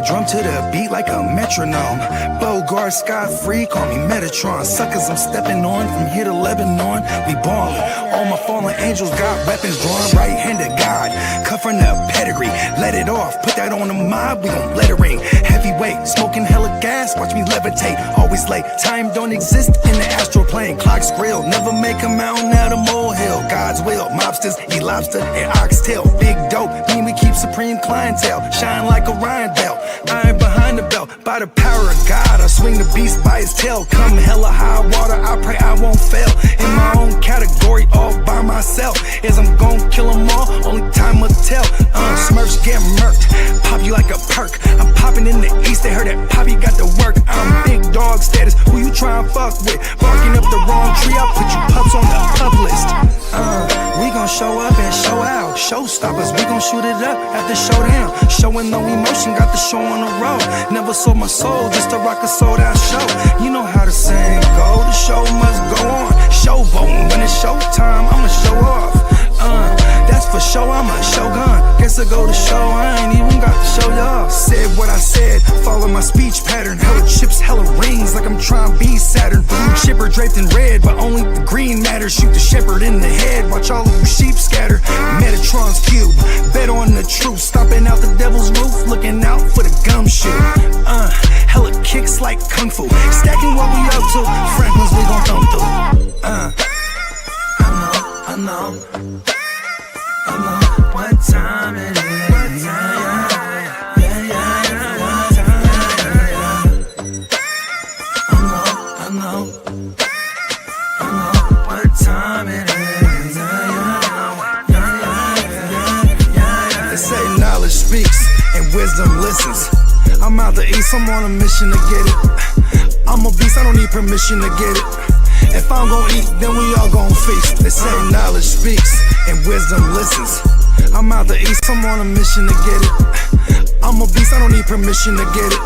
drum to the beat like a metronome. Bogart, Scott-free, call me Metatron. Suckers, I'm stepping on from here to Lebanon. We ballin'. All my fallen angels got weapons drawn. Right-handed God, cut from the pedigree. Let it off, put that on the mob, we gon' let it ring. Heavyweight, smoking hella gas, watch me levitate. Always late, time don't exist in the astral plane. Clocks grill, never make a mountain out of molehill. God's will, mobsters, eat lobster and oxtail. Big dope, mean we keep supreme clientele. Shine like Orion belt, iron behind the belt. By the power of God, I swing the beast by his tail. Come hella high water, I pray I won't fail. In my own category, all by myself. As I'm gon' kill them all, only time will tell. Smurfs get murked, pop you like a perk. I'm popping in the east, they heard that Poppy got the work. I'm big dog status, who you tryin' fuck with? Barking up the wrong tree, I'll put you pups on the pub list. We gon' show up and show out. Showstoppers, we gon' shoot it up at the showdown. Showing no emotion, got the show on the road. Never sold my soul just to rock a sold out show. You know how the saying go, the show must go on. Showboating, when it's showtime, I'ma show off. That's for sure, I'm a shogun. Guess I go to show, I ain't even got to show y'all. Said what I said, follow my speech pattern. Hella chips, hella rings, like I'm trying to be Saturn. Blue chipper draped in red, but only the green matters. Shoot the shepherd in the head, watch all of you sheep scatter. Metatron's cube, bet on the truth. Stomping out the devil's roof, looking out for the gumshoe. Hella kicks like kung fu, stacking what we up to. Franklin's we gon' thumb through. I know what time it is. I know what time it is. They say knowledge speaks and wisdom listens. I'm out the east, I'm on a mission to get it. I'm a beast, I don't need permission to get it. If I'm gon' eat, then we all gon' feast. They say knowledge speaks and wisdom listens. I'm out the east, I'm on a mission to get it. I'm a beast, I don't need permission to get it.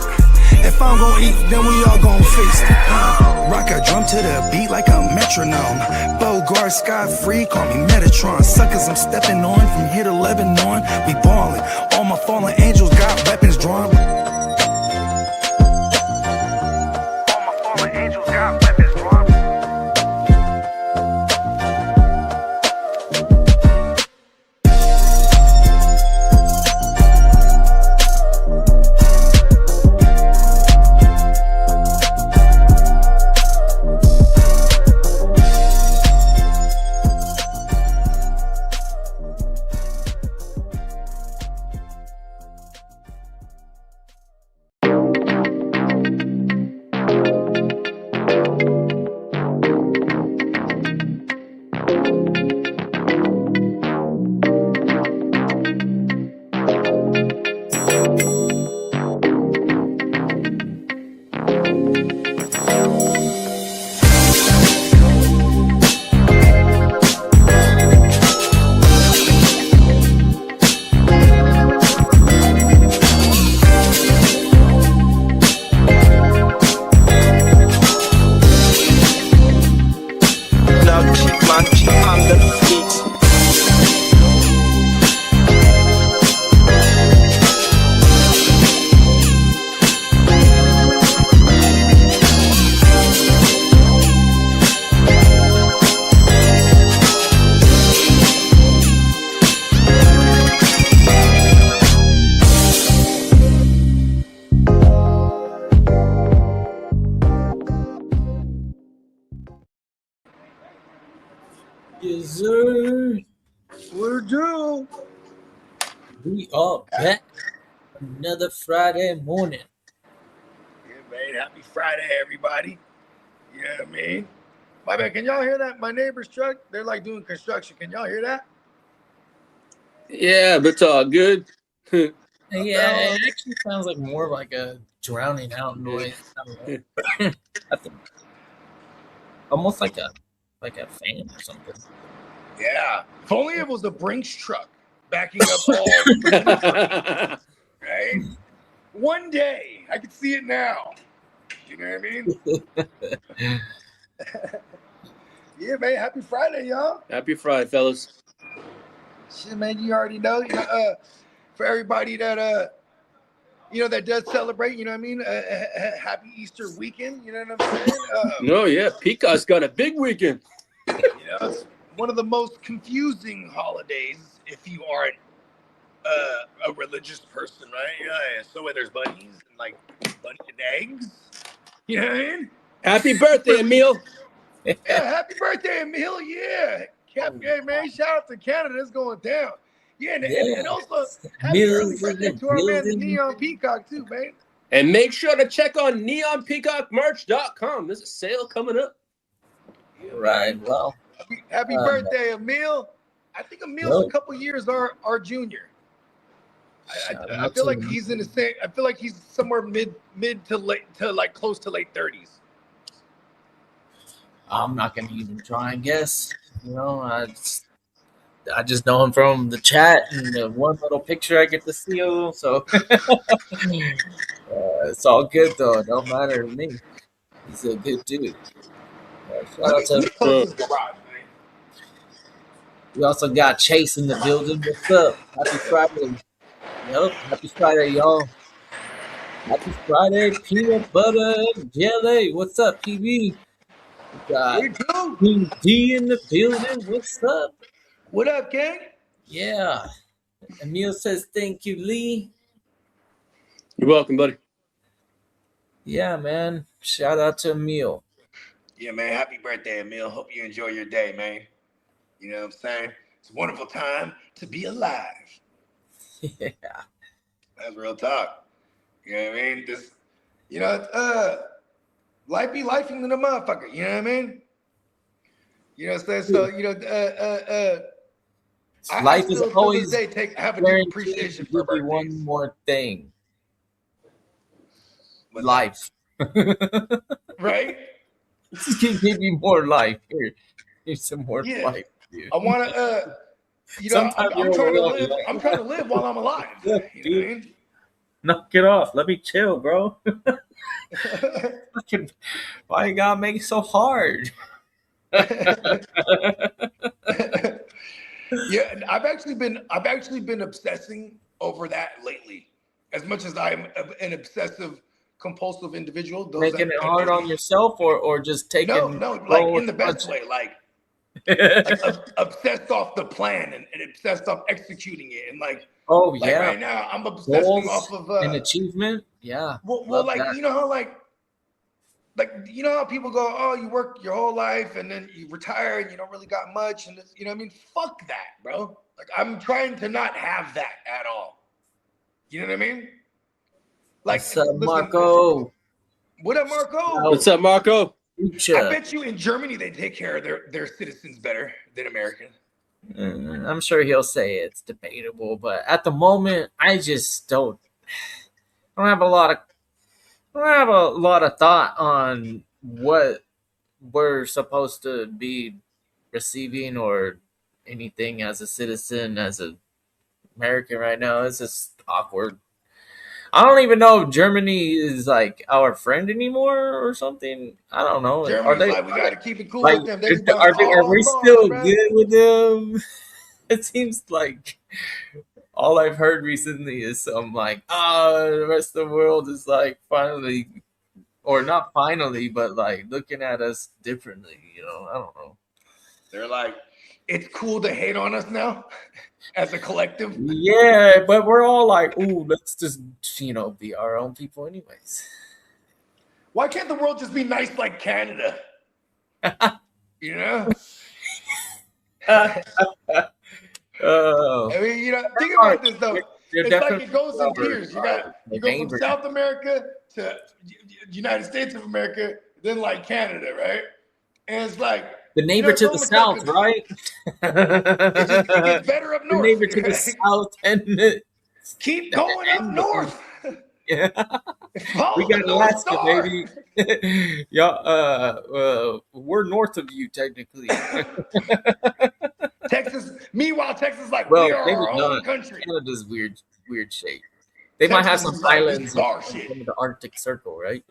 If I'm gon' eat, then we all gon' feast. Rock a drum to the beat like a metronome. Bogart, Scott-free, call me Metatron. Suckers, I'm stepping on from here to Lebanon. We ballin'. All my fallen angels got weapons drawn. All my fallen angels got weapons drawn. Yes, sir. We're due. We are back. Another Friday morning. Yeah, man. Happy Friday, everybody. You know what I mean? My man, can y'all hear that? My neighbor's truck, they're like doing construction. Can y'all hear that? Yeah, but it's all good. Yeah, it actually sounds like more like a drowning out noise. I don't know. I think almost like a fan or something. Yeah. If only it was the Brinks truck backing up all. Right? One day. I can see it now. You know what I mean? Yeah, man. Happy Friday, y'all. Happy Friday, fellas. Shit, man, you already know. For everybody that that does celebrate. You know what I mean? Happy Easter weekend. You know what I'm saying? No, yeah, Puka's got a big weekend. It's one of the most confusing holidays if you aren't a religious person, right? Yeah. So where there's bunnies and like bunny and eggs. You know what I mean? Happy birthday, Emil. Yeah, happy birthday, Emil. Yeah. Hey, man, shout out to Canada. It's going down. Yeah, and also happy early birthday to our man, the Neon Peacock, too, man. And make sure to check on neonpeacockmerch.com. There's a sale coming up. Right. Well, happy birthday, Emil. I think Emil's a couple years our junior. I feel like he's in the same. I feel like he's somewhere mid to late to like close to late 30s. I'm not gonna even try and guess. I just know him from the chat and the one little picture I get to see of him. So it's all good though. It don't matter to me. He's a good dude. Shout out to we also got Chase in the building. What's up? Happy Friday. Yep, happy Friday, y'all. Happy Friday, peanut butter jelly. What's up, PB? We got D in the building. What's up? What up, gang? Yeah. Emil says thank you, Lee. You're welcome, buddy. Yeah, man. Shout out to Emil. Yeah, man. Happy birthday, Emil. Hope you enjoy your day, man. You know what I'm saying? It's a wonderful time to be alive. Yeah. That's real talk. You know what I mean? This, life be lifing than a motherfucker. You know what I mean? You know what I'm saying? So, life is always have a deep appreciation for birthdays. One more thing. Life. Right? Just give me more life. Here's some more life. Dude. I want to, I'm trying to live while I'm alive. Yeah, you know what I mean? Knock it off. Let me chill, bro. Why you gotta make it so hard? Yeah, I've actually been obsessing over that lately. As much as I'm an obsessive, compulsive individual, making it hard on yourself, or just taking no, like in the best way, like obsessed off the plan and obsessed off executing it, and right now I'm obsessing off of an achievement. Yeah. Well, like that. You know how people go, oh, you work your whole life and then you retire and you don't really got much, and you know what I mean? Fuck that, bro. Like I'm trying to not have that at all. You know what I mean? Like, what's up, Marco? What up, Marco? What's up, Marco? I bet you in Germany they take care of their citizens better than America. I'm sure he'll say it's debatable, but at the moment, I just don't have a lot of thought on what we're supposed to be receiving or anything as a citizen, as an American right now. It's just awkward. I don't even know if Germany is like our friend anymore or something. I don't know. Germany's we got to keep it cool with them. Are we still good with them? It seems like all I've heard recently is some like, the rest of the world is like finally, or not finally, but like looking at us differently. I don't know. They're like, it's cool to hate on us now as a collective. Yeah, but we're all like, ooh, let's just, be our own people anyways. Why can't the world just be nice like Canada? You know? I mean, think about this though. It's like it goes in tiers. You go from South America to United States of America, then like Canada, right? And it's like the neighbor to the south, right? It gets better up north. The neighbor to the south, and keep going up north. Yeah, we got Alaska, baby. We're north of you technically. Texas. Meanwhile, Texas is like, we are our own country. Canada's weird shape. They might have some islands in the Arctic Circle, right?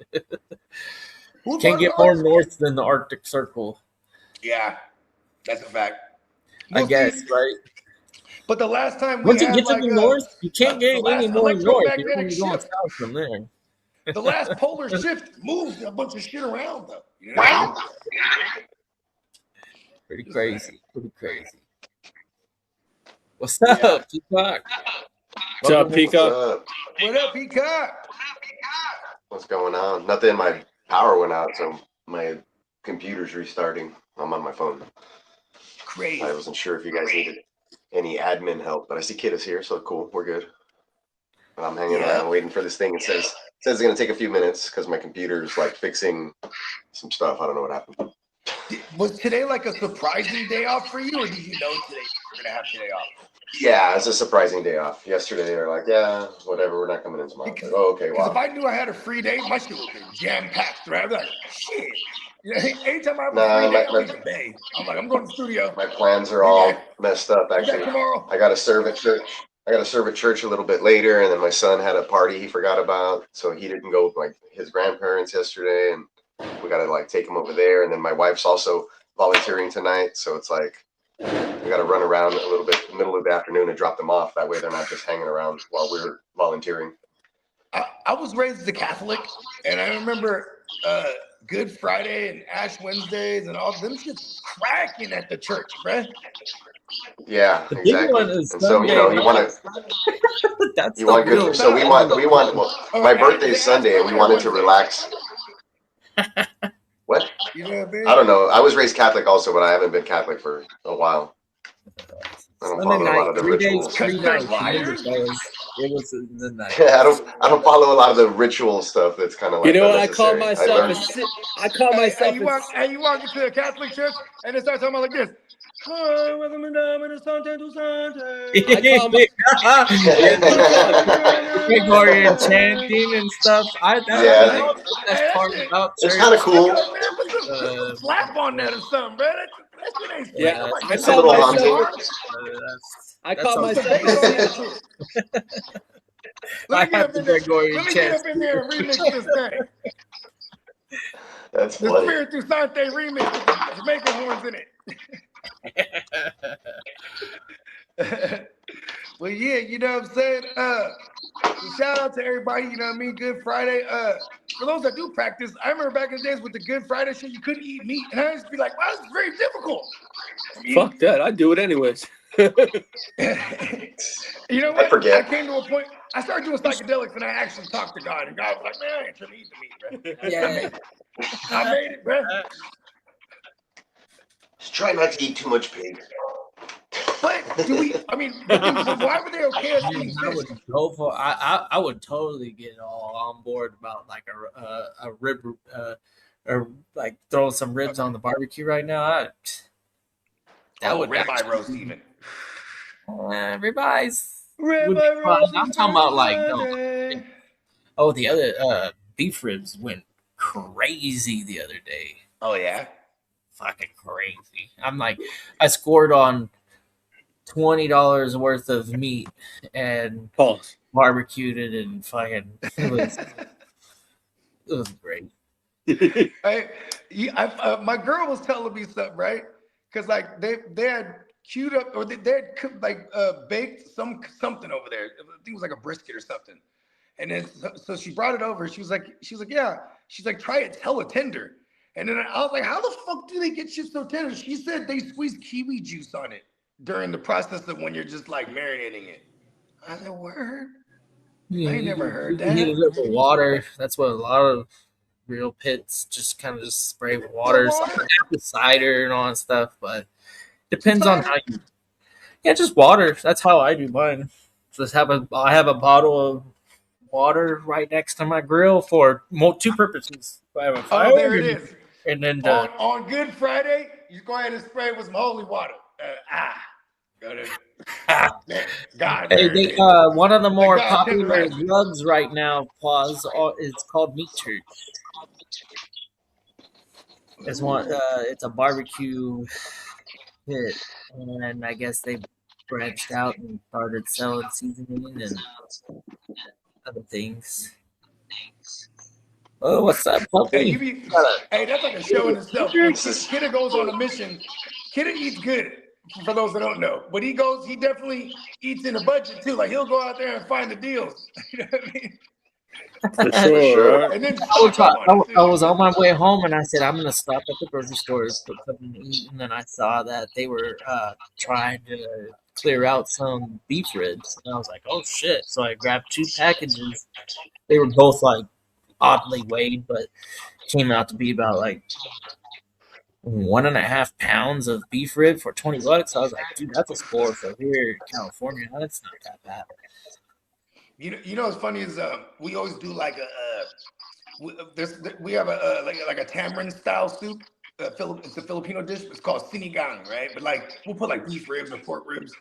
Can't get more north than the Arctic Circle. Yeah, that's a fact. I guess, right? But the last time we Once you had get to like the north, you can't get any more north. You're electromagnetic only going shift. south from there. The last polar shift moved a bunch of shit around though. You know what I mean? Pretty crazy. Pretty crazy. What's up, Peacock? What's up, Peacock? What's up? What up, Peacock? What's going on? Nothing. My power went out, so my computer's restarting. I'm on my phone. Crazy. I wasn't sure if you guys needed any admin help, but I see Kid is here, so cool. We're good. But I'm hanging around waiting for this thing. It says it's going to take a few minutes because my computer's like fixing some stuff. I don't know what happened. Was today like a surprising day off for you, or did you know today you were gonna have today off? Yeah, it's a surprising day off. Yesterday they were like, yeah, whatever, we're not coming in tomorrow. Like, oh, okay, wow. If I knew I had a free day, my shit would have been jam-packed, right? I'd be like, shit. Anytime I have a free day, I'll leave the bay. I'm like, I'm going to the studio. My plans are all messed up, actually. Tomorrow. I got to serve at church. I got to serve at church a little bit later, and then my son had a party he forgot about, so he didn't go with like his grandparents yesterday, and we got to like take him over there. And then my wife's also volunteering tonight, so it's like we got to run around a little bit in the middle of the afternoon and drop them off. That way they're not just hanging around while we're volunteering. I was raised a Catholic, and I remember Good Friday and Ash Wednesdays and all them shit was cracking at the church, bruh. Yeah, The big exactly. one is And so, you know, you want to, That's you want good. So we want, well, my birthday's Sunday and we wanted to relax. What? You know what I mean? I don't know. I was raised Catholic also, but I haven't been Catholic for a while. I don't follow a lot of the rituals. 3 nights. It was the night. Yeah, I don't follow a lot of the ritual stuff. That's kind of like, You know what I call unnecessary. myself? I call myself. You walk into a Catholic church and they start talking about like this. I Gregorian chanting and stuff. That's part about church. It's kind of cool. Slap on that or something, bro. That shit ain't Yeah, It's a little haunting. I call myself. I have the Gregorian Let me get chant. up in there and remix this thing. That's The funny. Spiritu Sante remix with the Jamaican horns in it. Well, yeah, you know what I'm saying? Shout out to everybody, you know what I mean? Good Friday. For those that do practice, I remember back in the days with the Good Friday shit, you couldn't eat meat. And I used to be like, wow, this is very difficult. Fuck that. I do it anyways. You know what? I forget. I came to a point, I started doing psychedelics and I actually talked to God. And God was like, man, I ain't trying to eat the meat, bro. Yeah. I made it, bro. Just try not to eat too much pig. But why were they okay with eating I fish? would go for. I would totally get all on board about like a rib, or like throwing some ribs on the barbecue right now. That would ribeye roast even. Ribeyes. would be fun. I'm talking about like no. Oh, the other beef ribs went crazy the other day. Oh yeah, fucking crazy. I'm like, I scored on $20 worth of meat and barbecued it and fucking it was great. My girl was telling me something, right? Because like they had queued up or they had cooked, like baked something over there. I think it was like a brisket or something. And then so she brought it over. She was like, yeah. She's like, try it, hella tender. And then I was like, how the fuck do they get shit so tender? She said they squeeze kiwi juice on it during the process of when you're just like marinating it. I said, word? I ain't never heard that. You heat it up with water. That's what a lot of real pits just kind of just spray with water. Some apple cider and all that stuff, but depends on how you. Yeah, just water. That's how I do mine. Just I have a bottle of water right next to my grill for two purposes. I have a fire, there it is. And then on Good Friday, you go ahead and spray with some holy water. God. Hey, one of the more popular drugs right now, it's called Meat Church. It's it's a barbecue hit, and I guess they branched out and started selling seasoning and other things. Oh, what's up, puppy? Hey, that's like a show in itself. When Kidda goes on a mission. Kidda eats good. For those that don't know, but he definitely eats in a budget too. Like he'll go out there and find the deals. You know what I mean? For sure. Right? And then I was on my way home and I said I'm gonna stop at the grocery store, put something to eat, and then I saw that they were trying to clear out some beef ribs, and I was like, oh shit! So I grabbed 2 packages. They were both like oddly weighed, but came out to be about like 1.5 pounds of beef rib for $20. I was like, dude, that's a score for here in California. That's not that bad. You know what's funny is we always do like we have a like a tamarind style soup. It's a Filipino dish. It's called sinigang, right? But like we'll put like beef ribs or pork ribs,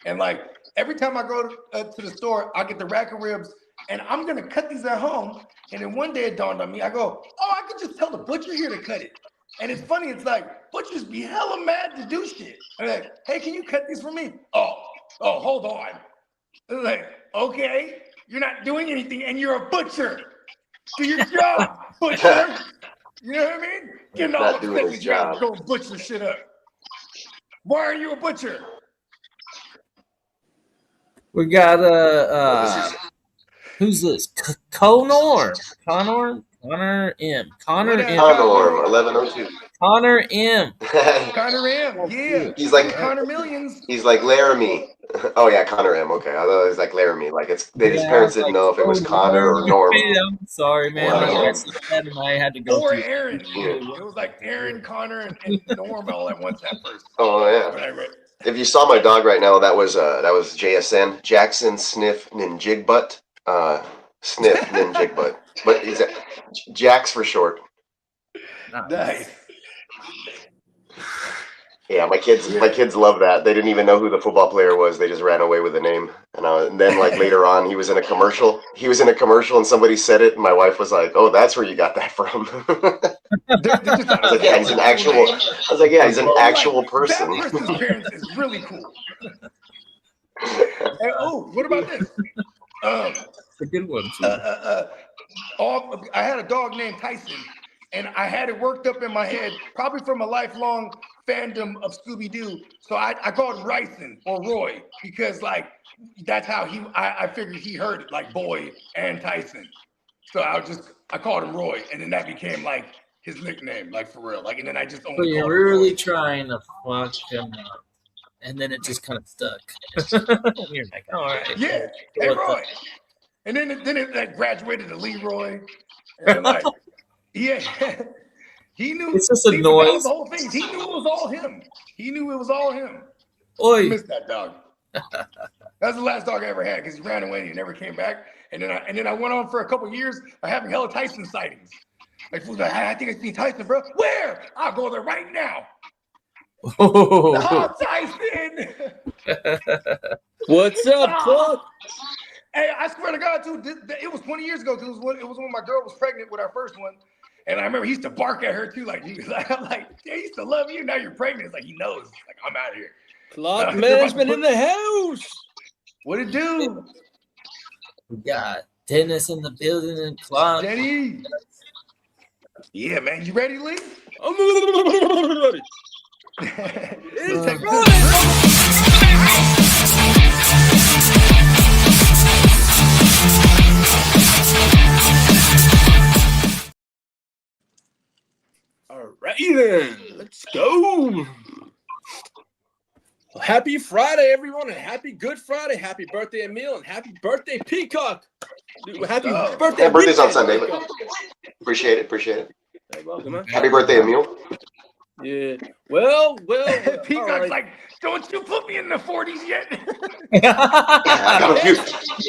and like every time I go to the store, I get the rack of ribs, and I'm gonna cut these at home. And then one day it dawned on me, I go, oh, I could just tell the butcher here to cut it. And it's funny, it's like butchers be hella mad to do shit. I'm like, hey, can you cut these for me? Oh, hold on. I'm like, okay. You're not doing anything, and you're a butcher. Do your job, butcher. You know what I mean? Getting all upset with you and go butcher shit up. Why are you a butcher? We got who's this? Connor M. Connor M. Connor 1102. Connor M. Connor M. Yeah. He's like Connor Millions. He's like Laramie. Oh yeah, Connor M. Okay, I thought it was like Laramie. Like his parents didn't know if it was Connor or Norm. I'm sorry, man. I had to go. Or Aaron. It was like Aaron, Connor, and Norm all at once at first. Oh yeah. If you saw my dog right now, that was JSN, Jackson Sniff Ninjigbutt. Sniff Ninjigbutt. But he's Jax for short. Nice. Yeah, my kids love that. They didn't even know who the football player was. They just ran away with the name. And then like later on, he was in a commercial. And somebody said it, and my wife was like, "Oh, that's where you got that from." I was like, "Yeah, he's an actual." I was like, "Yeah, he's an actual person." That person's parents is really cool. And, what about this? It's a good one too. I had a dog named Tyson, and I had it worked up in my head, probably from a lifelong fandom of Scooby-Doo. So I called him Ryson or Roy because like that's how I figured he heard it, like boy and Tyson. So I called him Roy, and then that became like his nickname, like for real. Like, and then I just only. So you're really trying to fuck him up, and then it just kind of stuck. You're like, all right. Yeah, hey Roy. And then it like graduated to Leroy. And like, yeah, he knew. It's just a noise. The whole thing. He knew it was all him. Oi. I missed that dog. That was the last dog I ever had because he ran away and he never came back. And then I went on for a couple years of having hella Tyson sightings. Like, I think I seen Tyson, bro. Where? I'll go there right now. Oh, Tyson! What's up, Puck? Hey, I swear to God, too, it was 20 years ago because it was when my girl was pregnant with our first one. And I remember he used to bark at her, too. Like, I'm like, yeah, he used to love you. Now you're pregnant. It's like, he knows. Like, I'm out of here. Clock management in the house. What it do? We got Dennis in the building and Clock. Denny. Yeah, man. You ready, Lee? I'm ready. All right, then. Let's go. Well, happy Friday, everyone, and happy Good Friday. Happy birthday, Emil, and happy birthday, Peacock. Happy birthday. Yeah, birthday's on Sunday. But appreciate it. Hey, welcome, man. Happy birthday, Emil. Yeah. Well. Peacock's right. like, don't you put me in the 40s yet? Got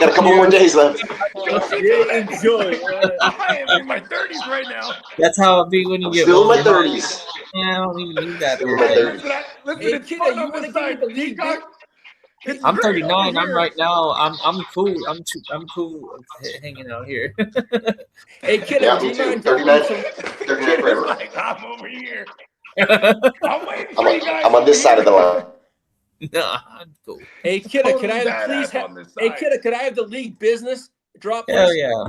a couple more days left. Enjoy. I am in my 30s right now. That's how it be when you get Still in my older. 30s. Yeah, I don't even need that. Still in my 30s. Listen, Hey, it's kid, fun you on wanna this give me side. the lead, Peacock, it's I'm great 39. over I'm here. right now. I'm cool. I'm cool hanging out here. Hey, kid, Yeah, do me you too. mind 39 It's forever. like, I'm over here. I'm waiting for you guys. I'm on this side of the line. Nah, I'm cool. Hey, kidda, Totally can I badass please have? on this Hey, side. kidda, could I have the league business drop? Hell Please? yeah.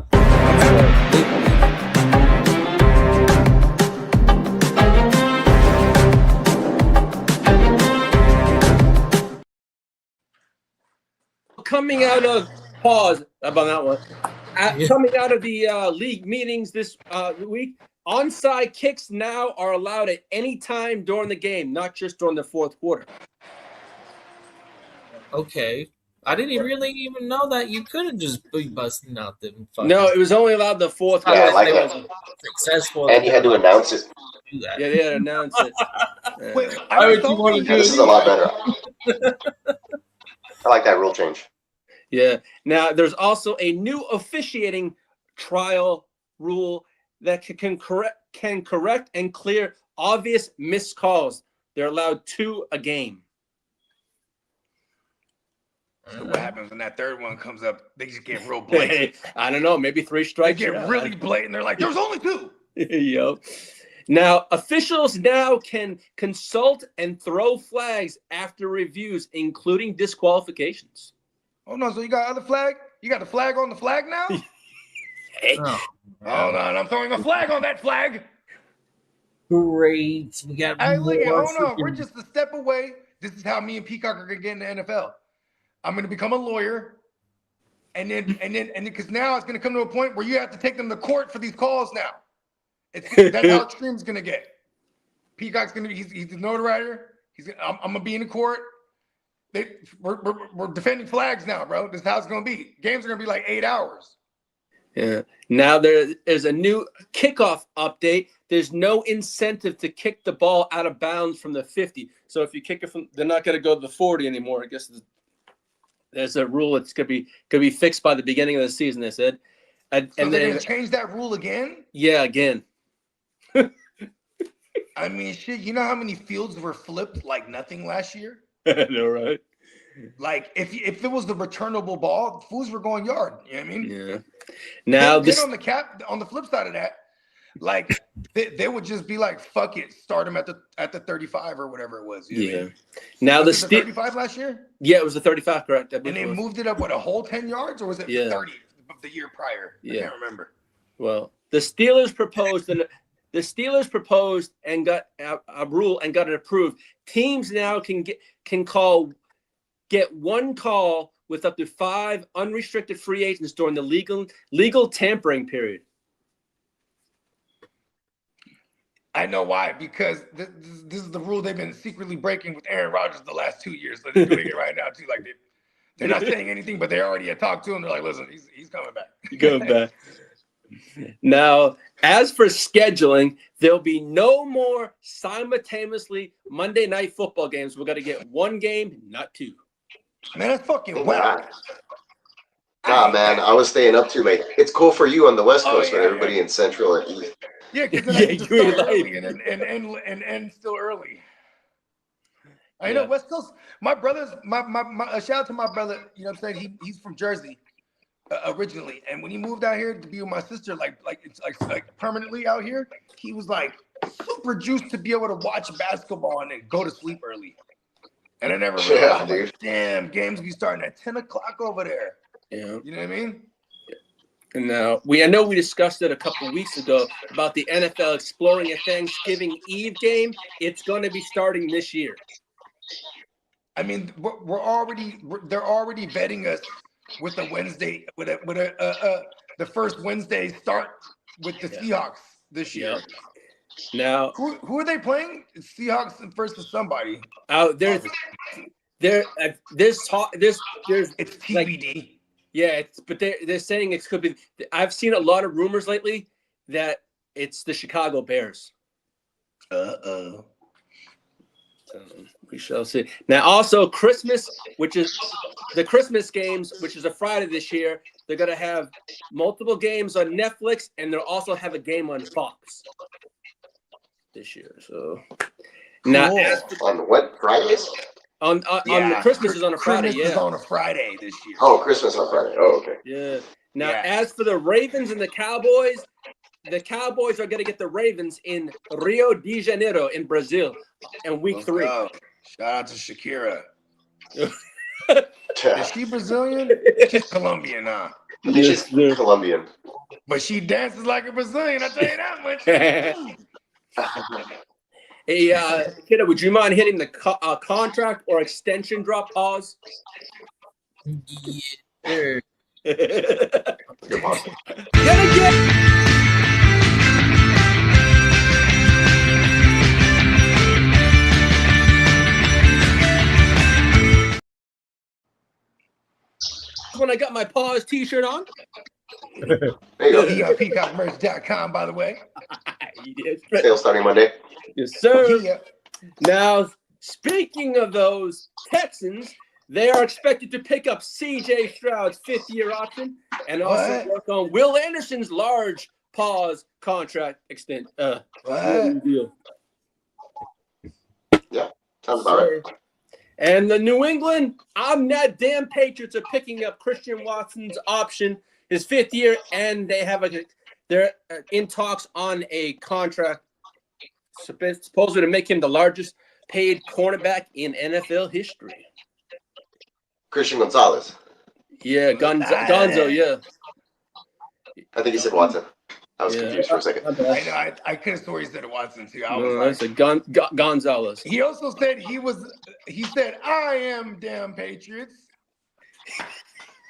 coming out of pause about that one. Coming out of the league meetings this week, onside kicks now are allowed at any time during the game, not just during the fourth quarter. Okay. I didn't really even know that you couldn't just be busting out them fucking. No, it was only allowed the fourth Yeah, quarter. like they that. was successful. And you had to announce it. Do that. Yeah, they had to announce it. Wait, Why would you thought want to we- Yeah, do this is a lot better. I like that rule change. Yeah. Now, there's also a new officiating trial rule that can correct and clear obvious missed calls. They're allowed 2 a game. So what happens when that third one comes up? They just get real blatant. I don't know. Maybe 3 They strikes. get really blatant. They're like, "There's only 2." Yo. Now, officials now can consult and throw flags after reviews, including disqualifications. Oh no! So you got other flag? You got the flag on the flag now? Oh, Hold on, I'm throwing a flag on that flag. great. We got Hey, look, more hold on. We're freaking- just a step away. This is how me and Peacock are gonna get in the NFL. I'm gonna become a lawyer, and then because now it's gonna come to a point where you have to take them to court for these calls now. That's how extreme's gonna get. Peacock's gonna be he's the notoriety. I'm gonna be in the court. We're defending flags now, bro. This is how it's gonna be. Games are gonna be like 8 hours. Yeah. Now there's a new kickoff update. There's no incentive to kick the ball out of bounds from the 50. So if you kick it from, they're not going to go to the 40 anymore. I guess there's a rule that's going to be fixed by the beginning of the season. They said, and So they're then gonna change that rule again? yeah, again. I mean, shit. You know how many fields were flipped like nothing last year? All right. Like if it was the returnable ball, fools were going yard. You know what I mean? Yeah. Now Then this. on the flip side of that, like they would just be like, "Fuck it, start them at the 35 or whatever it was." You know what I Yeah. mean? Now Was the it the 35 last year, Yeah, it was the 35, correct? I and believe they it was. moved it up a whole 10 yards, or was it Yeah. 30 the year prior? I Yeah. can't remember. Well, the Steelers proposed and got a rule and got it approved. Teams now can get one call with up to 5 unrestricted free agents during the legal tampering period. I know why, because this is the rule they've been secretly breaking with Aaron Rodgers the last 2 years. So they're doing it right now too. Like they're not saying anything, but they already had talked to him. They're like, "Listen, he's coming back." Going back. Now, as for scheduling, there'll be no more simultaneously Monday night football games. We're going to get 1 game, not 2. Man, that's fucking Nah, whack. man, I was staying up too late. It's cool for you on the West Oh, Coast, but yeah, everybody in Central or East. Yeah, because then Yeah, I can just you ain't start early lying. and end still early. I Yeah. know West Coast. My brother's my shout out to my brother. You know what I'm saying? He's from Jersey originally, and when he moved out here to be with my sister, like permanently out here, he was like super juiced to be able to watch basketball and then go to sleep early. And I never realized, Yeah, I'm like, dude. damn, games be starting at 10 o'clock over there. Yeah. You know what I mean? And I know we discussed it a couple of weeks ago about the NFL exploring a Thanksgiving Eve game. It's going to be starting this year. I mean, they're already vetting us with the Wednesday with the first Wednesday start with the Seahawks this year. Yep. Now, Who are they playing? It's Seahawks versus somebody. there's It's like, TBD. yeah, but they're saying it could be. I've seen a lot of rumors lately that it's the Chicago Bears. Uh-oh. We shall see. Now, also Christmas, which is the Christmas games, which is a Friday this year. They're going to have multiple games on Netflix, and they'll also have a game on Fox this year. So now, Cool. On what, Fridays? on the Christmas is on a Friday. Christmas is Yeah. on a Friday this year. Oh, Christmas on Friday. Oh, okay. Yeah. Now, Yeah. as for the Ravens and the Cowboys are going to get the Ravens in Rio de Janeiro in Brazil in week Let's 3. go. Shout out to Shakira. Yeah. Is she Brazilian? She's Colombian, huh? I think she's Colombian. But she dances like a Brazilian, I'll tell you that much. Hey, Kiddo, would you mind hitting the contract or extension drop pause? Yeah, sure. Good boss. Gonna get. When I got my Paws t-shirt on. There you go. peacockmerch.com, by the way. Sale starting Monday. Yes, sir. Yeah. Now, speaking of those Texans, they are expected to pick up C.J. Stroud's fifth-year option and also What? work on Will Anderson's large pause contract extent. What? Deal. Yeah, sounds about right. And the New England, I'm not damn Patriots are picking up Christian Watson's option, his fifth year, and they're in talks on a contract supposedly to make him the largest paid cornerback in NFL history. Christian Gonzalez. Yeah, Gonzo, yeah. I think he said Watson. I was confused for a second. I know. I could have sworn he said Watson too. I was That's a Gonzalez. He also said he said, I am damn Patriots.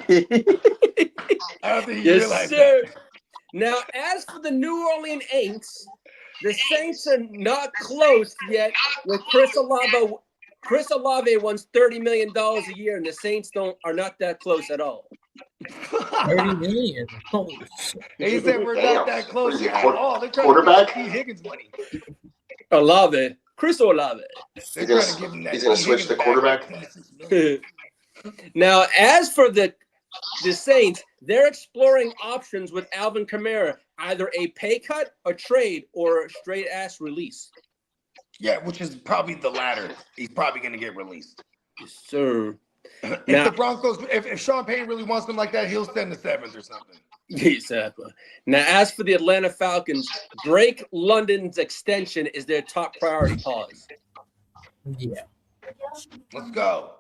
I don't think he realized that. Now, as for the New Orleans Saints, the Saints are not close yet with Chris Olave. Chris Olave wants $30 million a year, and the Saints are not that close at all. 30 million. Holy shit. He said we're not that close at all. They're trying quarterback? to give Higgins money. Olave. Chris Olave. They're trying to give him that. He's going to switch to quarterback? Now, as for the Saints, they're exploring options with Alvin Kamara, either a pay cut, a trade, or a straight-ass release. Yeah, which is probably the latter. He's probably going to get released. Yes, sir. If Now, the Broncos, if Sean Payne really wants them like that, he'll send the seventh or something. exactly. Now, as for the Atlanta Falcons, Drake London's extension is their top priority cause. Yeah. Let's go.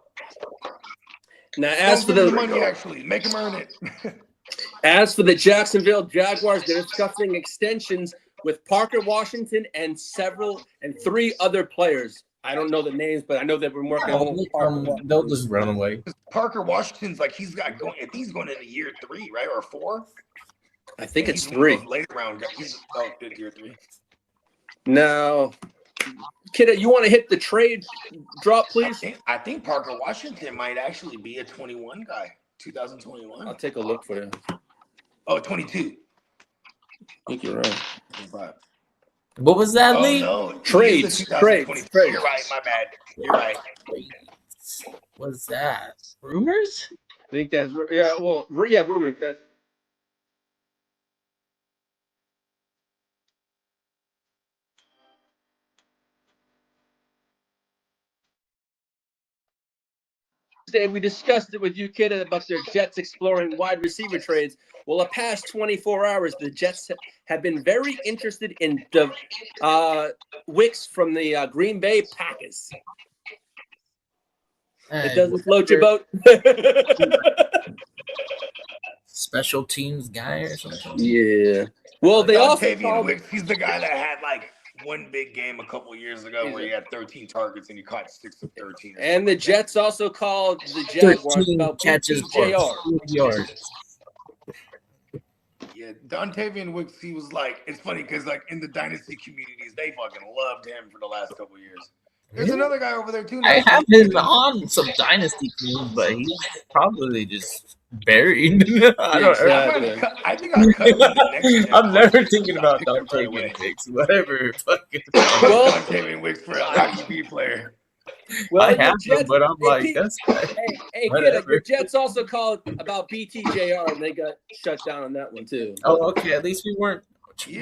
Now, as for Don't give the him money, actually, make him earn it. As for the Jacksonville Jaguars, they're discussing extensions with Parker Washington and three other players. I don't know the names, but I know they've been working on They'll just run away. Parker Washington's like he's going into year 3, right, or 4. I think it's He's 3. Later round guy. He's good year 3. Now, kid, you want to hit the trade drop, please? I think Parker Washington might actually be a 21 guy, 2021. I'll take a look for you. Oh, 22. I think you're right. 25. What was that, Oh, Lee? no. Trades. You're right. My bad. You're right. What's that? Rumors? I think that's rumors. That's we discussed it with you, kid, about their Jets exploring wide receiver trades. Well, the past 24 hours, the Jets have been very interested in Wicks from the Green Bay Packers. It doesn't float your boat. Special teams guy or something. Yeah. Well, they also called... Wicks, he's the guy that had like one big game a couple years ago where he had 13 targets and he caught 6 of 13. And the Jets also called the Jaguars about catches for yards. Yeah, Dontavian Wicks, he was like, it's funny because like in the dynasty communities, they fucking loved him for the last couple years. There's another guy over there too. I have him on some dynasty teams, but he's probably just buried. I think I'll cut him the next gen. I'm never thinking about Dontavian Wicks. Whatever. Dontavian Wicks for an IDP player. Well, I have him, but I'm like, that's hey, kid, the Jets also called about BTJR, and they got shut down on that one too. Oh, okay. At least we weren't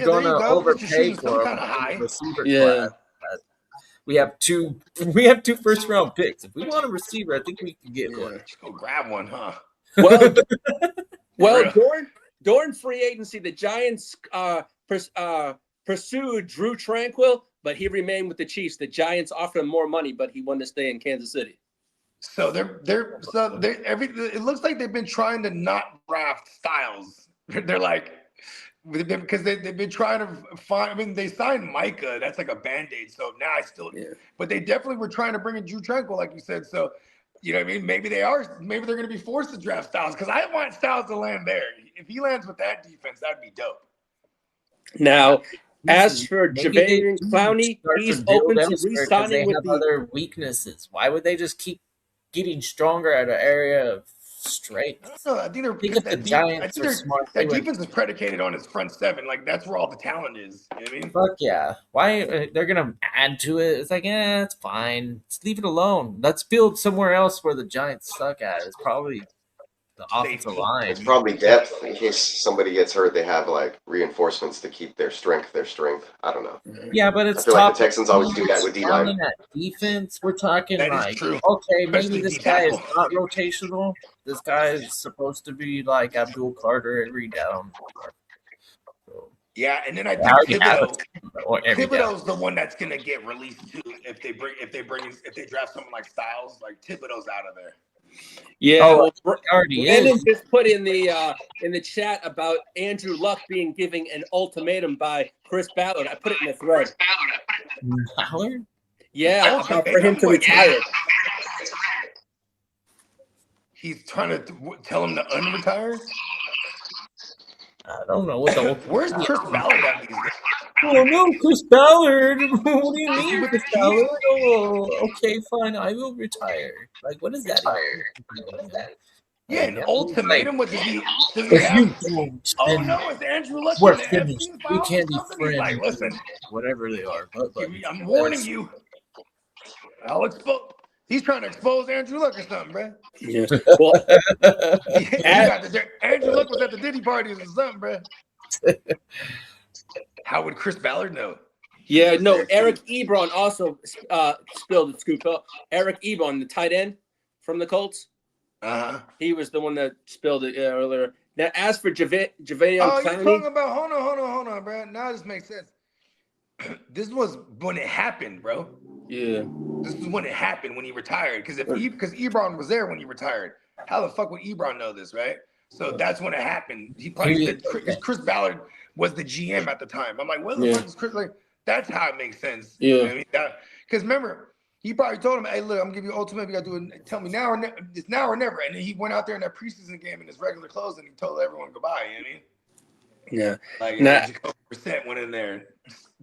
going to overpay for a receiver class. We have two first round picks. If we want a receiver, I think we can get one. Just go grab one, huh? Well, during free agency, the Giants pursued Drew Tranquill, but he remained with the Chiefs. The Giants offered him more money, but he wanted to stay in Kansas City. So it looks like they've been trying to not draft Styles. They're like, because they've been trying to find. I mean, they signed Micah. That's like a Band-Aid. So now but they definitely were trying to bring in Drew Tranquill, like you said. So You know what I mean? Maybe they are. Maybe they're going to be forced to draft Styles because I want Styles to land there. If he lands with that defense, that'd be dope. Now, as for Maybe they Javarian do Clowney, start to he's build open to elsewhere 'cause re-signing they with have the. other weaknesses. Why would they just keep getting stronger at an area of strength? I don't know. I think they're Think if the Giants are smart, they that would. defense is predicated on his front seven. Like that's where all the talent is. You know what I mean? Fuck yeah! Why they're gonna add to it? It's like, it's fine. Just leave it alone. Let's build somewhere else where the Giants suck at. It's probably the offensive line. It's probably depth in case somebody gets hurt. They have like reinforcements to keep their strength. I don't know. Yeah, but I it's feel like top. the Texans always do that with D line. At defense, we're talking That is like, true. okay, maybe Especially this D guy is tackle. not rotational. This guy is supposed to be like Abdul Carter every down. So, Yeah, and then I I think already have Thibodeau. or every down. Thibodeau's the one that's gonna get released too if they draft someone like Styles. Like Thibodeau's out of there. Yeah, Oh, well, he already Brandon is. just put in the chat about Andrew Luck being given an ultimatum by Chris Ballard. I put it in the thread. Ballard? Yeah, about for him to retire. He's trying to tell him to unretire. I don't know what the. Where's Chris Ballard at these days? Oh no, Chris Ballard! What do you mean, Chris Ballard? Oh, okay, fine. I will retire. Like, what is that? Yeah, an ultimatum. What does he have? You don't. Oh no, it's Andrew Luck. We're in the finished. Epstein We files can't be or something? friends. He's like, listen, Whatever they are. But I'm warning you. I'll expose. He's trying to expose Andrew Luck or something, bro. Yeah. Well, Andrew Luck was at the Diddy parties or something, bro. How would Chris Ballard know? yeah, no. Eric Ebron also spilled the scoop. Eric Ebron, the tight end from the Colts. He was the one that spilled it earlier. Now, as for Javarian Clowney. Clowney, You're talking about hold on, bro. Now this makes sense. This was when it happened, bro. Yeah. This is when it happened when he retired. Because Ebron was there when he retired. How the fuck would Ebron know this, right? So that's when it happened. He probably said Chris Ballard was the GM at the time. I'm like, what the fuck is Chris? Like, that's how it makes sense. Yeah. You know what I mean? Because remember, he probably told him, hey, look, I'm gonna give you ultimate. You gotta do it. Tell me now or never. It's now or never. And then he went out there in that preseason game in his regular clothes and he told everyone goodbye. You know what I mean? Yeah. Like, Nah. Jacoby went in there,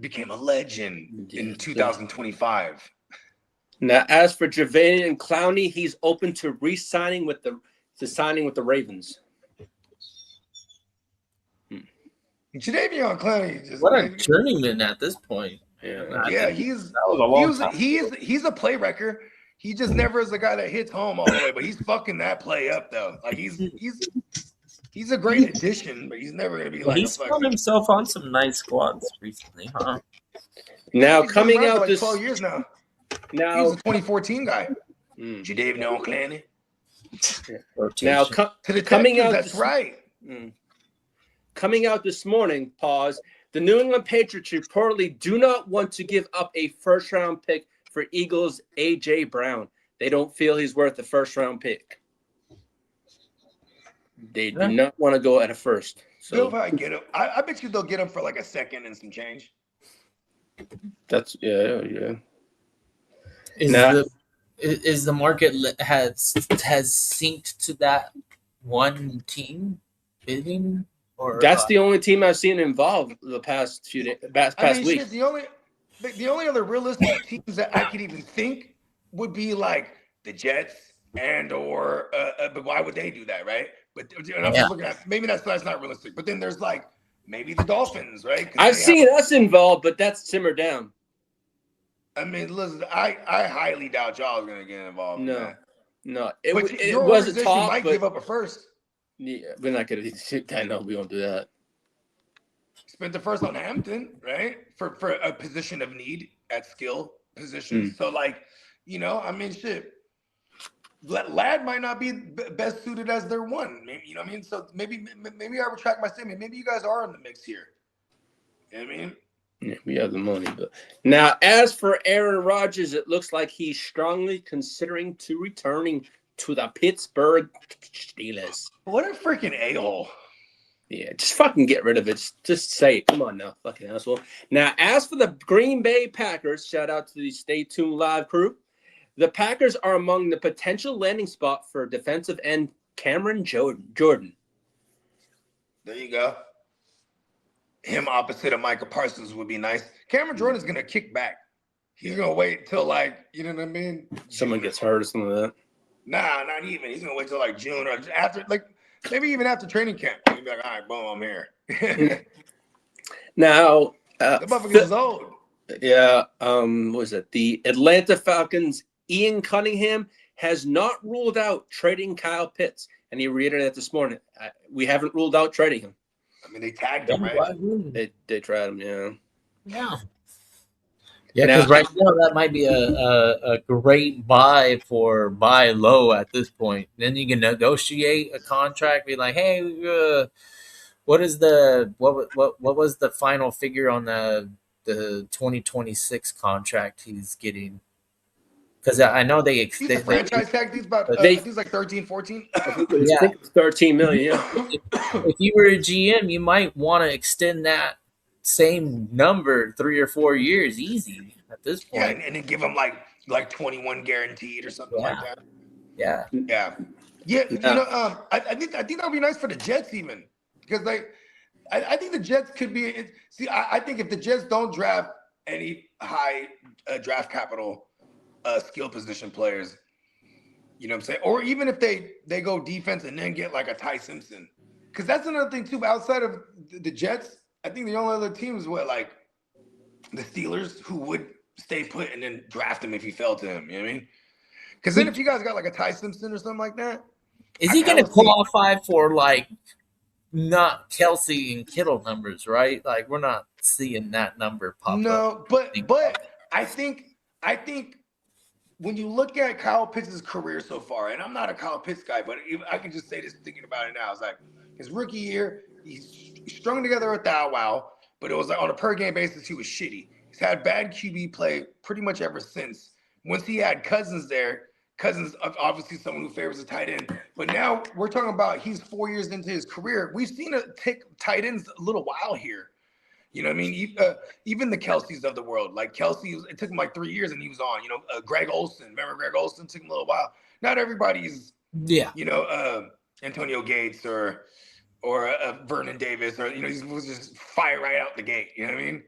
became a legend in 2025. Now, as for Javarian Clowney, he's open to re-signing with the Ravens. Jadeveon Clowney, what a journeyman at this point. Yeah, he's a play wrecker. He just never is a guy that hits home all the way, but he's fucking that play up though. Like he's a great addition, but he's never gonna be like. He's found himself on some nice squads recently, huh? Now he's coming out like this 12 years now. Now He's a 2014 guy. Jadeveon Clowney. Now To the coming Texans, out. That's right. Coming out this morning, the New England Patriots reportedly do not want to give up a first-round pick for Eagles' A.J. Brown. They don't feel he's worth a first-round pick. They do not want to go at a first. So They'll probably get him. I bet you they'll get him for like a second and some change. that's yeah. Is the market has synced to that one team bidding? Or That's the only team I've seen involved the past few days, past week. Shit, the only other realistic teams that I could even think would be like the Jets or but why would they do that, right? But I'm just looking at maybe that's not realistic. But then there's like maybe the Dolphins, right? I've seen us involved, but that's simmered down. I mean, listen, I highly doubt y'all are gonna get involved. No, it was a talk, might but give up a first. Yeah, we're not gonna. I know we won't do that. Spent the first on Hampton, right? For a position of need at skill position. So like, I mean, shit. Ladd might not be best suited as their one. Maybe, you know what I mean? So maybe I retract my statement. Maybe you guys are in the mix here. You know what I mean? Yeah, we have the money, but now as for Aaron Rodgers, it looks like he's strongly considering returning to the Pittsburgh Steelers. What a freaking a-hole. Yeah, just fucking get rid of it. Just say it. Come on now, fucking asshole. Now, as for the Green Bay Packers, shout out to the Stay Tuned Live crew. The Packers are among the potential landing spot for defensive end Cameron Jordan. There you go. Him opposite of Micah Parsons would be nice. Cameron Jordan's going to kick back. He's going to wait till, like, you know what I mean? Someone gets hurt or something like that. Nah, not even. He's going to wait till, like, June or after, like, maybe even after training camp. He'll be like, all right, boom, I'm here. Now, the motherfucker is old. Yeah, what was it? The Atlanta Falcons' Ian Cunningham has not ruled out trading Kyle Pitts, and he reiterated that this morning. We haven't ruled out trading him. I mean, they tagged him, right? They tried him, yeah. Yeah. Yeah, because right now that might be a great buy low at this point. Then you can negotiate a contract, be like, hey, what was the final figure on the 2026 contract he's getting? Because I know they franchise tag these about he's like 13, 14. I think it was 13 million. Yeah. If you were a GM, you might want to extend that same number 3 or 4 years easy at this point. Yeah, and then give him like 21 guaranteed or something like that. Yeah. You know, I think that would be nice for the Jets even, because I think the Jets could be. I think if the Jets don't draft any high draft capital skill position players, you know what I'm saying, or even if they go defense and then get like a Ty Simpson, because that's another thing too. Outside of the Jets, I think the only other teams were like the Steelers, who would stay put and then draft him if he fell to him. You know what I mean? Because then if you guys got like a Ty Simpson or something like that, is he going to qualify for like not Kelsey and Kittle numbers, right? Like we're not seeing that number pop up. No, but I think when you look at Kyle Pitts' career so far, and I'm not a Kyle Pitts guy, but I can just say this thinking about it now. It's like his rookie year, he's strung together a thou wow, but it was like on a per game basis, he was shitty. He's had bad QB play pretty much ever since. Once he had Cousins there, Cousins obviously someone who favors a tight end. But now we're talking about he's 4 years into his career. We've seen it take tight ends a little while here. You know what I mean? Even the Kelseys of the world, like Kelsey, it took him like 3 years and he was on. You know, Greg Olsen. Remember Greg Olsen? Took him a little while. Not everybody's, you know, Antonio Gates or Vernon Davis, or, you know, he was just fired right out the gate. You know what I mean?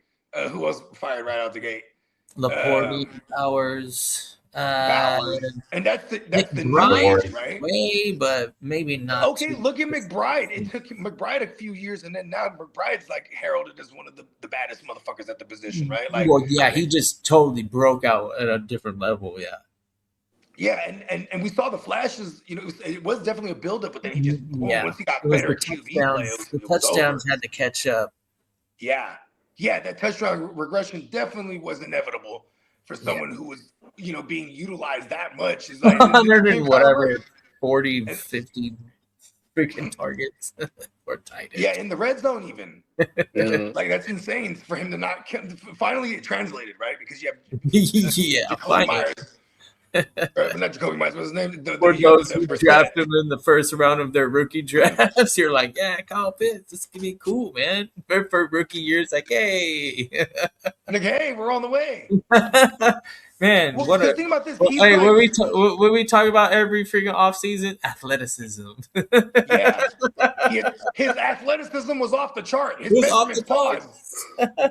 Who else fired right out the gate? Laporte, Bowers. And that's the McBride, right? Way, but maybe not. Okay, look at McBride. It took McBride a few years, and then now McBride's like heralded as one of the baddest motherfuckers at the position, right? Like, well, yeah, he just totally broke out at a different level. Yeah, and we saw the flashes. You know, it was definitely a buildup, but then he just once he got better QB play, the touchdowns had to catch up. Yeah, that touchdown regression definitely was inevitable for someone who was, you know, being utilized that much. Is like 40, 50 freaking targets for tight end. Yeah, in the red zone even. Like, that's insane for him to not finally it translated, right? Because you have Jacoby Myers. Not Jacoby Myers, what's his name? For those who draft him in the first round of their rookie drafts, you're like, yeah, Kyle Pitts, this could be cool, man. For rookie years, like, hey. Like, hey, we're on the way. Man, well, what think about this. Hey, when we talk about every freaking offseason, athleticism. His athleticism was off the chart. His measurements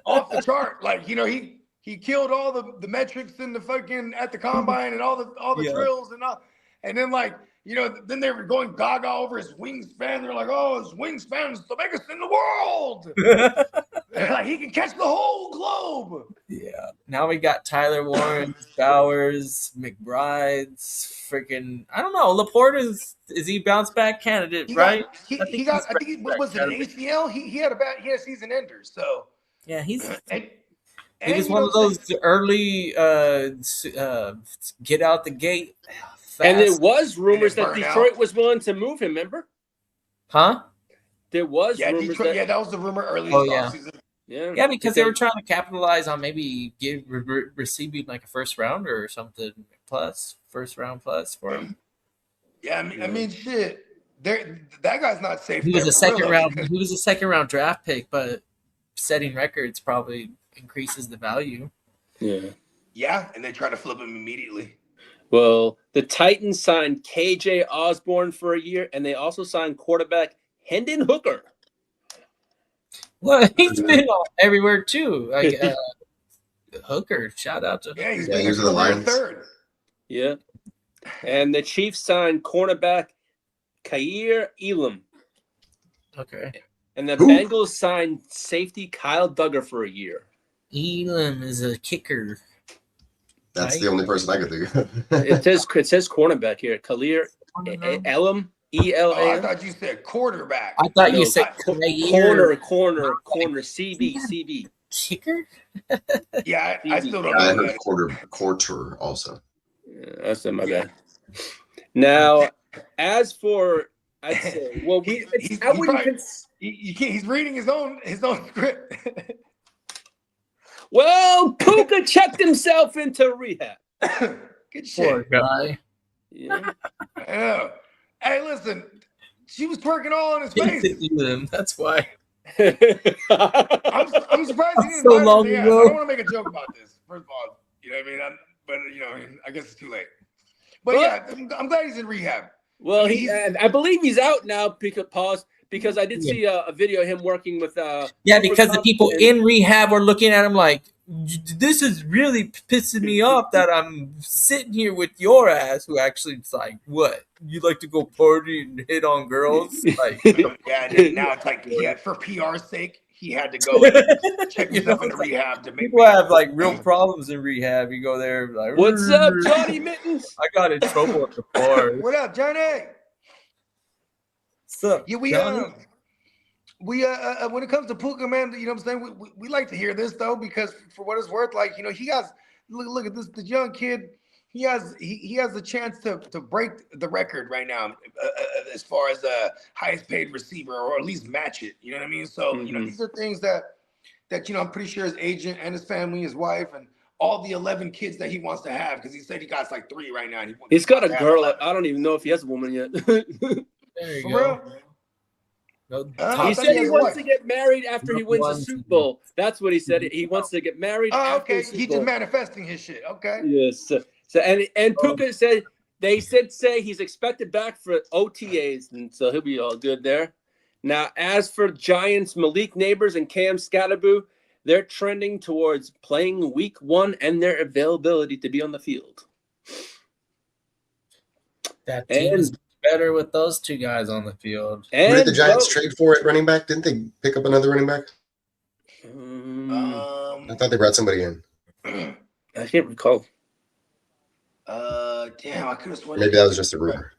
off the chart. Like, you know, he killed all the metrics in the fucking at the combine and all the drills and all. And then, like, you know, then they were going gaga over his wingspan. They're like, oh, his wingspan is the biggest in the world. Like, he can catch the whole globe. Yeah. Now we got Tyler Warren, Bowers, McBride's freaking. I don't know. Laporte is he bounce back candidate, right? I think was it an ACL? He had a season ender. So yeah, he's. He was one of those early get out the gate fast. And there was rumors that Detroit was willing to move him, remember? Huh? There was rumors Detroit, that was the rumor early offseason. Yeah, because they were trying to capitalize on maybe receiving like a first rounder or something first round plus for him. Yeah, I mean shit. That guy's not safe. He was a second round. He was a second round draft pick, but setting records probably increases the value. Yeah, and they try to flip him immediately. Well, the Titans signed KJ Osborne for a year, and they also signed quarterback Hendon Hooker. Well, he's been everywhere too. Like Hooker, shout out to Yeah, he's Yeah, been he your was with the career Lions. third. Yeah. And the Chiefs signed cornerback Kair Elam. Okay. And the Who? Bengals signed safety Kyle Duggar for a year. Elam is a kicker. That's Right? the only person I could think of. It says cornerback here. Kair Elam, Oh, I E-L-A-M. thought you said quarterback. I thought No, you said corner, CB. kicker. Yeah, I still don't I know. heard quarter also. Yeah, that's my bad. Now, as for, I'd say, well, He's reading his own script. well, Puka checked himself into rehab. Good Poor shit. guy. Yeah. Yeah. Hey, listen, she was twerking all on his face. Elam, that's why. I'm surprised he didn't So bite long his ass. ago. I don't want to make a joke about this. First of all, you know what I mean? But I guess it's too late. But yeah, I'm glad he's in rehab. Well, I believe he's out now because I did see a video of him working with Yeah, because the people in rehab were looking at him like, this is really pissing me off that I'm sitting here with your ass, who actually is like, what? You like to go party and hit on girls? Like, Yeah, and now it's like, for PR's sake, he had to go and check himself into rehab to make people have like real problems in rehab. You go there, like, what's up, Johnny Mittens? I got in trouble at the bar. What up, Johnny? What's up? Yeah, we when it comes to Puka, man, you know what I'm saying? We like to hear this though, because for what it's worth, like, he has look at this young kid. He has the chance to break the record right now as far as highest paid receiver, or at least match it. You know what I mean? So these are things that I'm pretty sure his agent and his family, his wife, and all the 11 kids that he wants to have, because he said he got like 3 right now. And He's got a girl. I don't even know if he has a woman yet. There you For go. real? He said he wants to get married after he wins the Super Bowl. That's what he said. He wants to get married. Oh, after okay. the Super He's Bowl. just manifesting his shit. Okay. Yes. So and Puka said say he's expected back for OTAs, and so he'll be all good there. Now, as for Giants, Malik Nabers and Cam Scatterboo, they're trending towards playing Week 1 and their availability to be on the field. That team is better with those two guys on the field. Who did the Giants trade for at running back? Didn't they pick up another running back? I thought they brought somebody in. I can't recall. Damn, I could have sworn. Maybe that was just a rumor.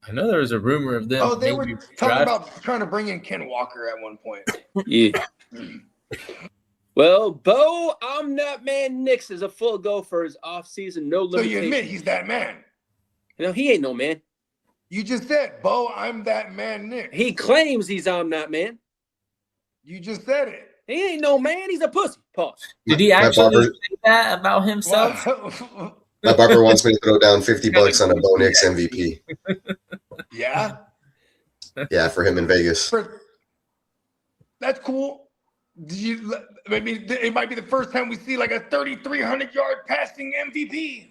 I know there was a rumor of them. Oh, they were talking about trying to bring in Ken Walker at one point. Yeah. Well, Bo, I'm that man. Nix is a full go for his offseason. No So limitation. you admit he's that man? He ain't no man. You just said, Bo, I'm that man, Nick. He claims I'm that man. You just said it. He ain't no man. He's a pussy. Pause. Did he actually say that about himself? My barber wants me to throw down $50 on a Bo Nix MVP. Yeah. Yeah, for him in Vegas. That's cool. I mean, it might be the first time we see like a 3,300-yard passing MVP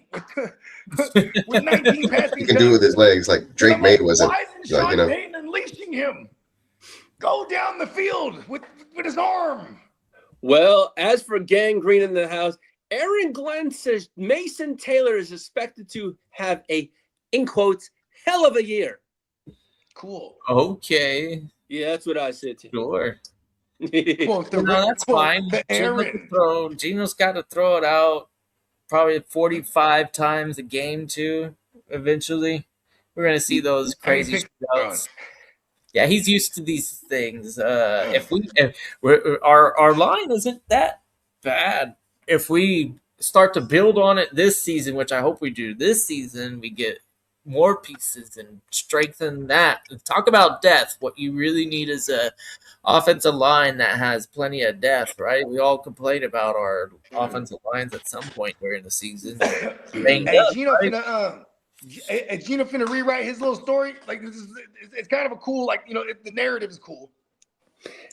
with 19 passing. He can do it with his legs, like Drake May wasn't. Why isn't Sean Payton unleashing him? Go down the field with his arm. Well, as for gangrene in the house, Aaron Glenn says Mason Taylor is expected to have a, in quotes, hell of a year. Cool. Okay. Yeah, that's what I said too. Sure. Well, that's fine. Gino's got to throw it out probably 45 times a game too. Eventually, we're gonna see those crazy shots. Yeah, he's used to these things. If our line isn't that bad, if we start to build on it this season, which I hope we do this season, we get more pieces and strengthen that. Talk about depth. What you really need is a offensive line that has plenty of depth, right? We all complain about our offensive lines at some point during the season. Gino finna rewrite his little story. Like, it's kind of a cool, like, the narrative is cool.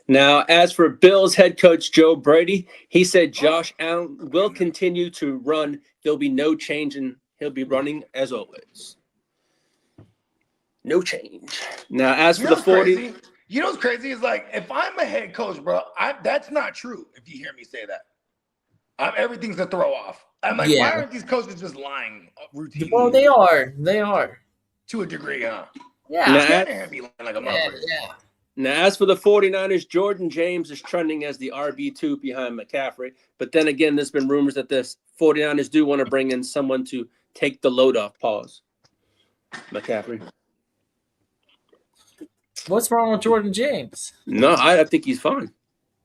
Now, as for Bills head coach Joe Brady, he said Josh Allen will continue to run. There'll be no change in He'll be running as always. No change. Now, as for the 40, crazy? You know what's crazy is like if I'm a head coach, bro, that's not true. If you hear me say that, everything's a throw off. I'm like, why aren't these coaches just lying routinely? Well, they are. They are. To a degree, huh? Yeah. Shanahan be lying like a motherfucker. Yeah. Now, as for the 49ers, Jordan James is trending as the RB2 behind McCaffrey. But then again, there's been rumors that the 49ers do want to bring in someone to take the load off. Pause. McCaffrey. What's wrong with Jordan James? No, I think he's fine.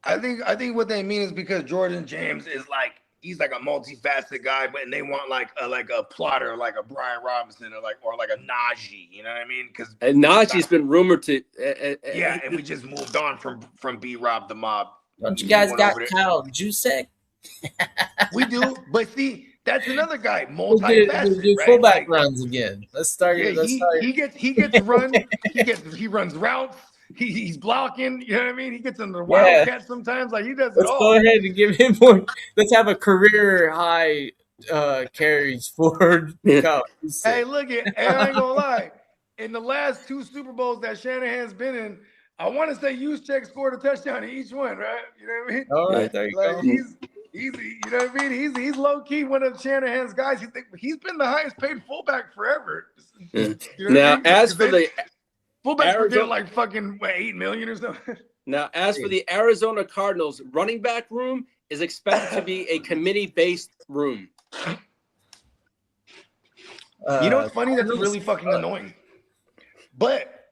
I think what they mean is because Jordan James is like he's like a multifaceted guy, but and they want like a plotter, like a Brian Robinson, or like a Najee. You know what I mean? Because Najee's been rumored to. And we just moved on from B Rob the Mob. Don't you guys got Kyle Juszczyk? We do, but see, that's another guy, multifaceted. We'll do fullback runs again. Let's start. Yeah, he gets run. he runs routes. He's blocking. You know what I mean? He gets in the wildcat sometimes. Like he does it all. Let's go ahead and give him more. Let's have a career high carries for. Hey, look at. I ain't gonna lie. In the last 2 Super Bowls that Shanahan's been in, I want to say Juszczyk scored a touchdown in each one, right? You know what I mean? All right, there you go. He's you know what I mean? He's low key one of Shanahan's guys. He's been the highest paid fullback forever. Yeah. You know Now, as for the fullbacks were getting like fucking $8 million or something. Now, as for the Arizona Cardinals, running back room is expected to be a committee-based room. You know what's funny? That's really fucking annoying. But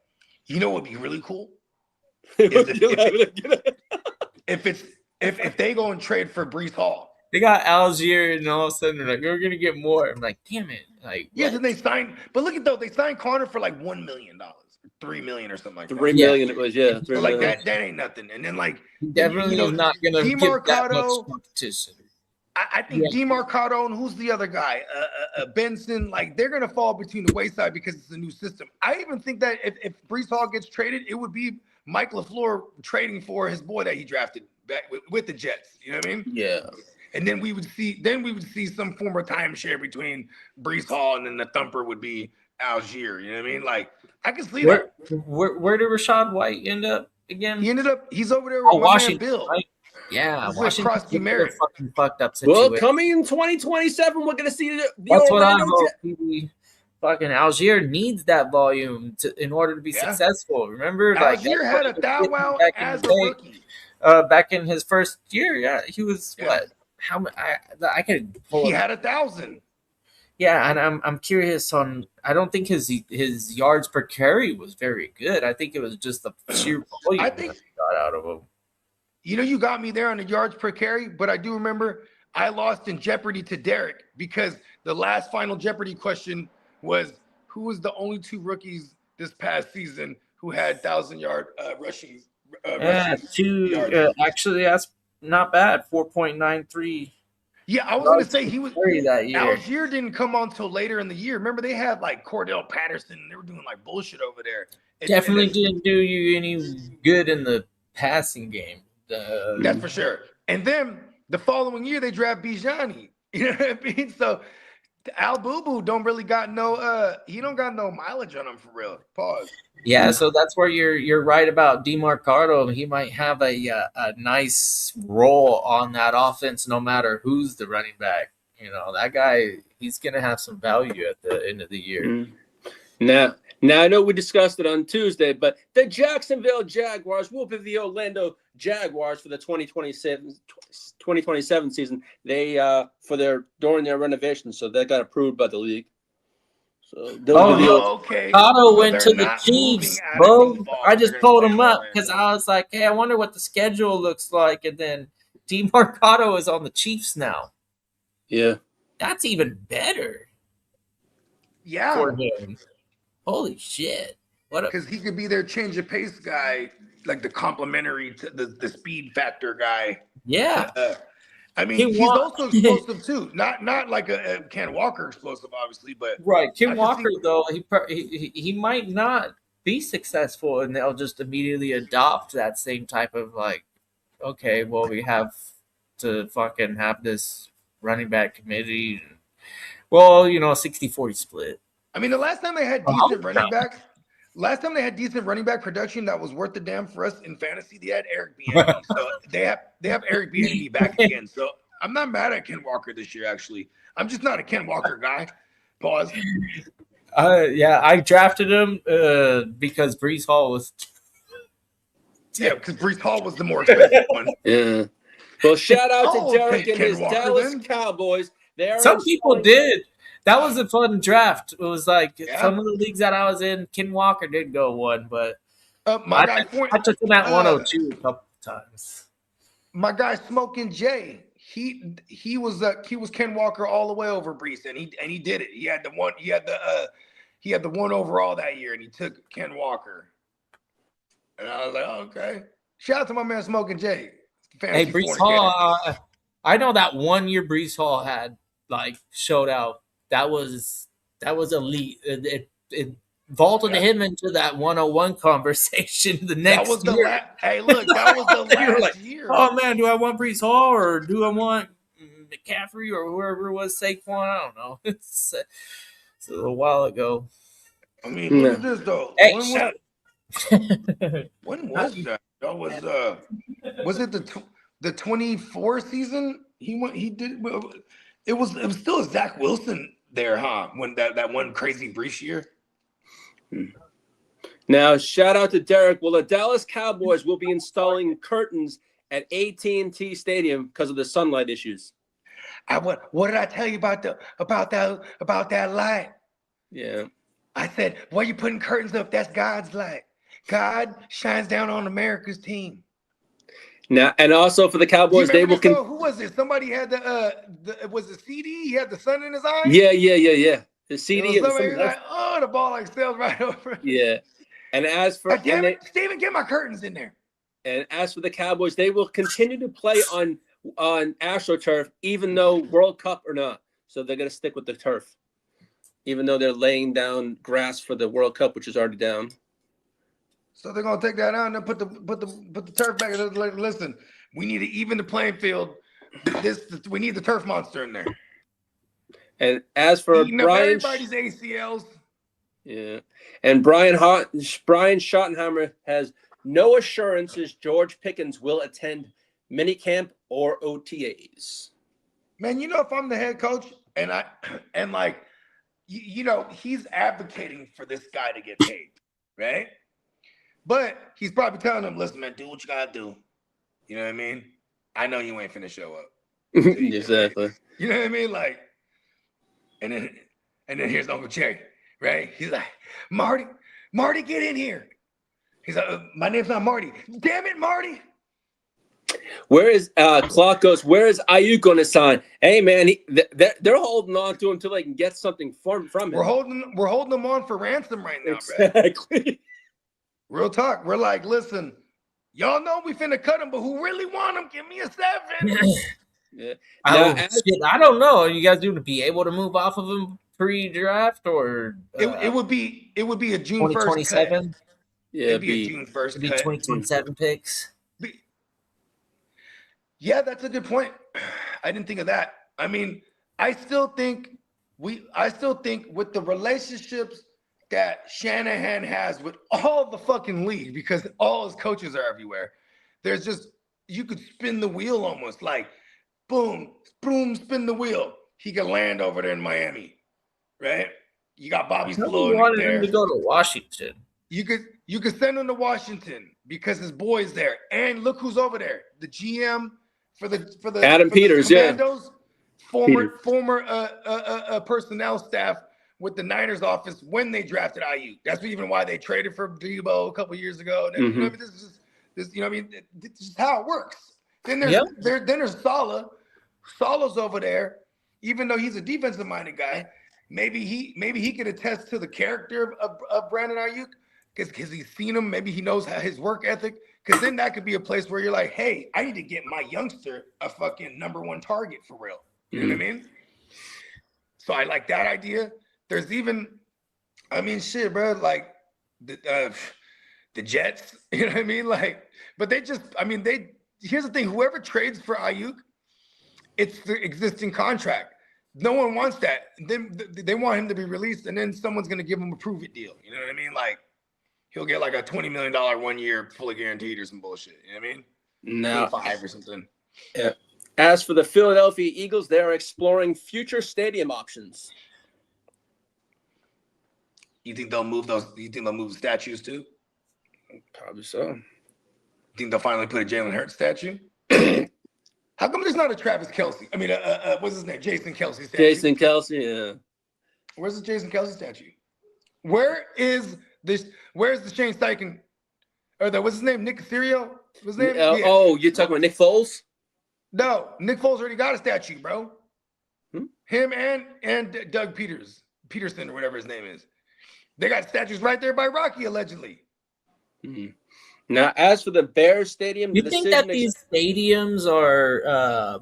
you know what would be really cool? If they go and trade for Breece Hall. They got Algier, and all of a sudden they're like, we're gonna get more. I'm like, damn it! Like, yeah, then they signed. But look at though, they signed Connor for like $1 million, $3 million or something like that. $3 million it was, yeah. So like that ain't nothing. And then like definitely is not gonna get that much competition. I think DeMarcado and who's the other guy? Benson, like they're gonna fall between the wayside because it's a new system. I even think that if Breece Hall gets traded, it would be Mike LaFleur trading for his boy that he drafted back with the Jets. You know what I mean? Yeah. And then we would see some form of timeshare between Breece Hall and then the thumper would be Algier. You know what I mean? Like I can see that. Where did Rachaad White end up again? He's over there with Washington, man Bill. right? Yeah, Washington fucking fucked up situation. Well, coming in 2027, we're gonna see the That's what I Orlando hope. Fucking Algier needs that volume in order to be successful. Remember, Algier had a thou wow as a rookie. Back in his first year, yeah, he was what? How many? I could. He had 1,000. Yeah, and I'm curious on. I don't think his yards per carry was very good. I think it was just the sheer volume that he got out of him. You know, you got me there on the yards per carry, but I do remember I lost in Jeopardy to Derek because the last final Jeopardy question was who was the only 2 rookies this past season who had 1,000-yard rushing. Actually, that's not bad. 4.93. Yeah, I was going to say he was that year. Algier didn't come on till later in the year. Remember, they had like Cordell Patterson. They were doing like bullshit over there. Definitely didn't do you any good in the passing game. That's for sure. And then the following year, they draft Bijani. You know what I mean? So Al Boo Boo don't really got he don't got no mileage on him for real. Pause. Yeah, so that's where you're right about DeMarcado. He might have a nice role on that offense, no matter who's the running back. You know, that guy, he's gonna have some value at the end of the year. Mm-hmm. Now I know we discussed it on Tuesday, but the Jacksonville Jaguars will be the Orlando Jaguars for the 2027 season. They during their renovation, so that got approved by the league. So okay. Otto went to the Chiefs, bro. I just pulled him up because I was like, hey, I wonder what the schedule looks like, and then DeMarcado is on the Chiefs now. Yeah, that's even better. Yeah. For him. Holy shit. Because he could be their change of pace guy, like the complementary to the speed factor guy. Yeah. I mean, he's also explosive too. Not like a Ken Walker explosive, obviously, but right. Ken Walker, though, he might not be successful, and they'll just immediately adopt that same type of like, okay, well, we have to fucking have this running back committee. Well, 60-40 split. I mean, the last time they had decent running back production that was worth the damn for us in fantasy, they had Eric Bieniemy. So they have Eric Bieniemy back again. So I'm not mad at Ken Walker this year. Actually, I'm just not a Ken Walker guy. Pause. Yeah, I drafted him because Brees Hall was. Yeah, because Brees Hall was the more expensive one. Yeah. Well, shout out to Derek take and Ken his Walker, Dallas then. Cowboys. Some people did. That was a fun draft. It was like Yeah. some of the leagues that I was in, Ken Walker did go one, but I took him at 102 a couple times. My guy Smoking Jay, he was Ken Walker all the way over Brees, and he did it. He had the one overall that year, and he took Ken Walker. And I was like, oh, okay. Shout out to my man Smoking Jay. Hey, Brees Hall. I know that 1 year Brees Hall had showed out. That was elite. It vaulted him into that 101 conversation the next year. Hey, look, that was the last year. Oh man, do I want Brees Hall or do I want McCaffrey or whoever was Saquon? I don't know. It's a little while ago. I mean, look at this though. Hey, when was that? That was it the 24 season? He did. It was still Zach Wilson there, huh? When that one crazy Brees year. Now, shout out to Derek. Well, the Dallas Cowboys will be installing curtains at AT&T Stadium because of the sunlight issues. What did I tell you about that light? Yeah. I said, why are you putting curtains up? That's God's light. God shines down on America's team. Now, and also for the Cowboys, they will. Who was it? Somebody had was it CD? He had the sun in his eye. Yeah. The CD. Somebody was like, oh, the ball sailed right over. Yeah. And as for damn it, Steven, get my curtains in there. And as for the Cowboys, they will continue to play on AstroTurf, even though World Cup or not. So they're going to stick with the turf, even though they're laying down grass for the World Cup, which is already down. So they're gonna take that out and then put the turf back. Listen, we need to even the playing field. We need the turf monster in there. And as for Brian, everybody's ACLs. Yeah, and Brian Schottenheimer has no assurances George Pickens will attend minicamp or OTAs. Man, if I'm the head coach and he's advocating for this guy to get paid, right? But he's probably telling them, listen, man, do what you gotta do. You know what I mean? I know you ain't finna show up. Exactly. You know what I mean? And then here's Uncle Cherry, right? He's like, Marty, get in here. He's like, my name's not Marty. Damn it, Marty. Where is Clark goes? Where is Ayuk going to sign? Hey man, they're holding on to him until they can get something from him. We're holding them on for ransom right now, exactly. Brad. Real talk. We're like, listen, y'all know we finna cut him, but who really want him? Give me a 7. Yeah. I don't know. Are you guys going to be able to move off of him pre-draft or it would be a June 1st cut. Yeah, it'd be a June 1st cut. 2027 picks. Yeah, that's a good point. I didn't think of that. I mean, I still think with the relationships that Shanahan has with all the fucking league, because all his coaches are everywhere. There's just, you could spin the wheel almost like boom, spin the wheel. He could land over there in Miami, right? You got Bobby Sloan You wanted there. him to go to Washington. You could send him to Washington because his boy's there. And look who's over there. The GM for the Adam Peters, Commandos, former personnel staff with the Niners office when they drafted Ayuk. That's even why they traded for Debo a couple years ago. And you know, this is how it works. Then there's Saleh. Saleh's over there, even though he's a defensive minded guy. Maybe he could attest to the character of Brandon Ayuk because he's seen him. Maybe he knows his work ethic. Because then that could be a place where you're like, hey, I need to get my youngster a fucking number 1 target for real. You know what I mean? So I like that idea. There's even, I mean, shit, bro, like the Jets, you know what I mean? Like, but here's the thing, whoever trades for Ayuk, it's the existing contract. No one wants that. Then they want him to be released, and then someone's going to give him a prove it deal. You know what I mean? Like he'll get like a $20 million 1 year fully guaranteed or some bullshit. You know what I mean? No. 5 or something. Yeah. As for the Philadelphia Eagles, they are exploring future stadium options. You think they'll move those? You think they'll move the statues too? Probably so. You think they'll finally put a Jalen Hurts statue? How come there's not a Travis Kelce? I mean, what's his name? Jason Kelce statue. Jason Kelce, yeah. Where's the Jason Kelce statue? Where is this? Where's the Shane Steichen? Or what's his name? Nick Casario? What's his name? Yeah. Oh, you're talking about Nick Foles? No, Nick Foles already got a statue, bro. Him and Doug Peterson or whatever his name is. They got statues right there by Rocky, allegedly. Mm-hmm. Now, as for the Bears Stadium, you think that these stadiums are?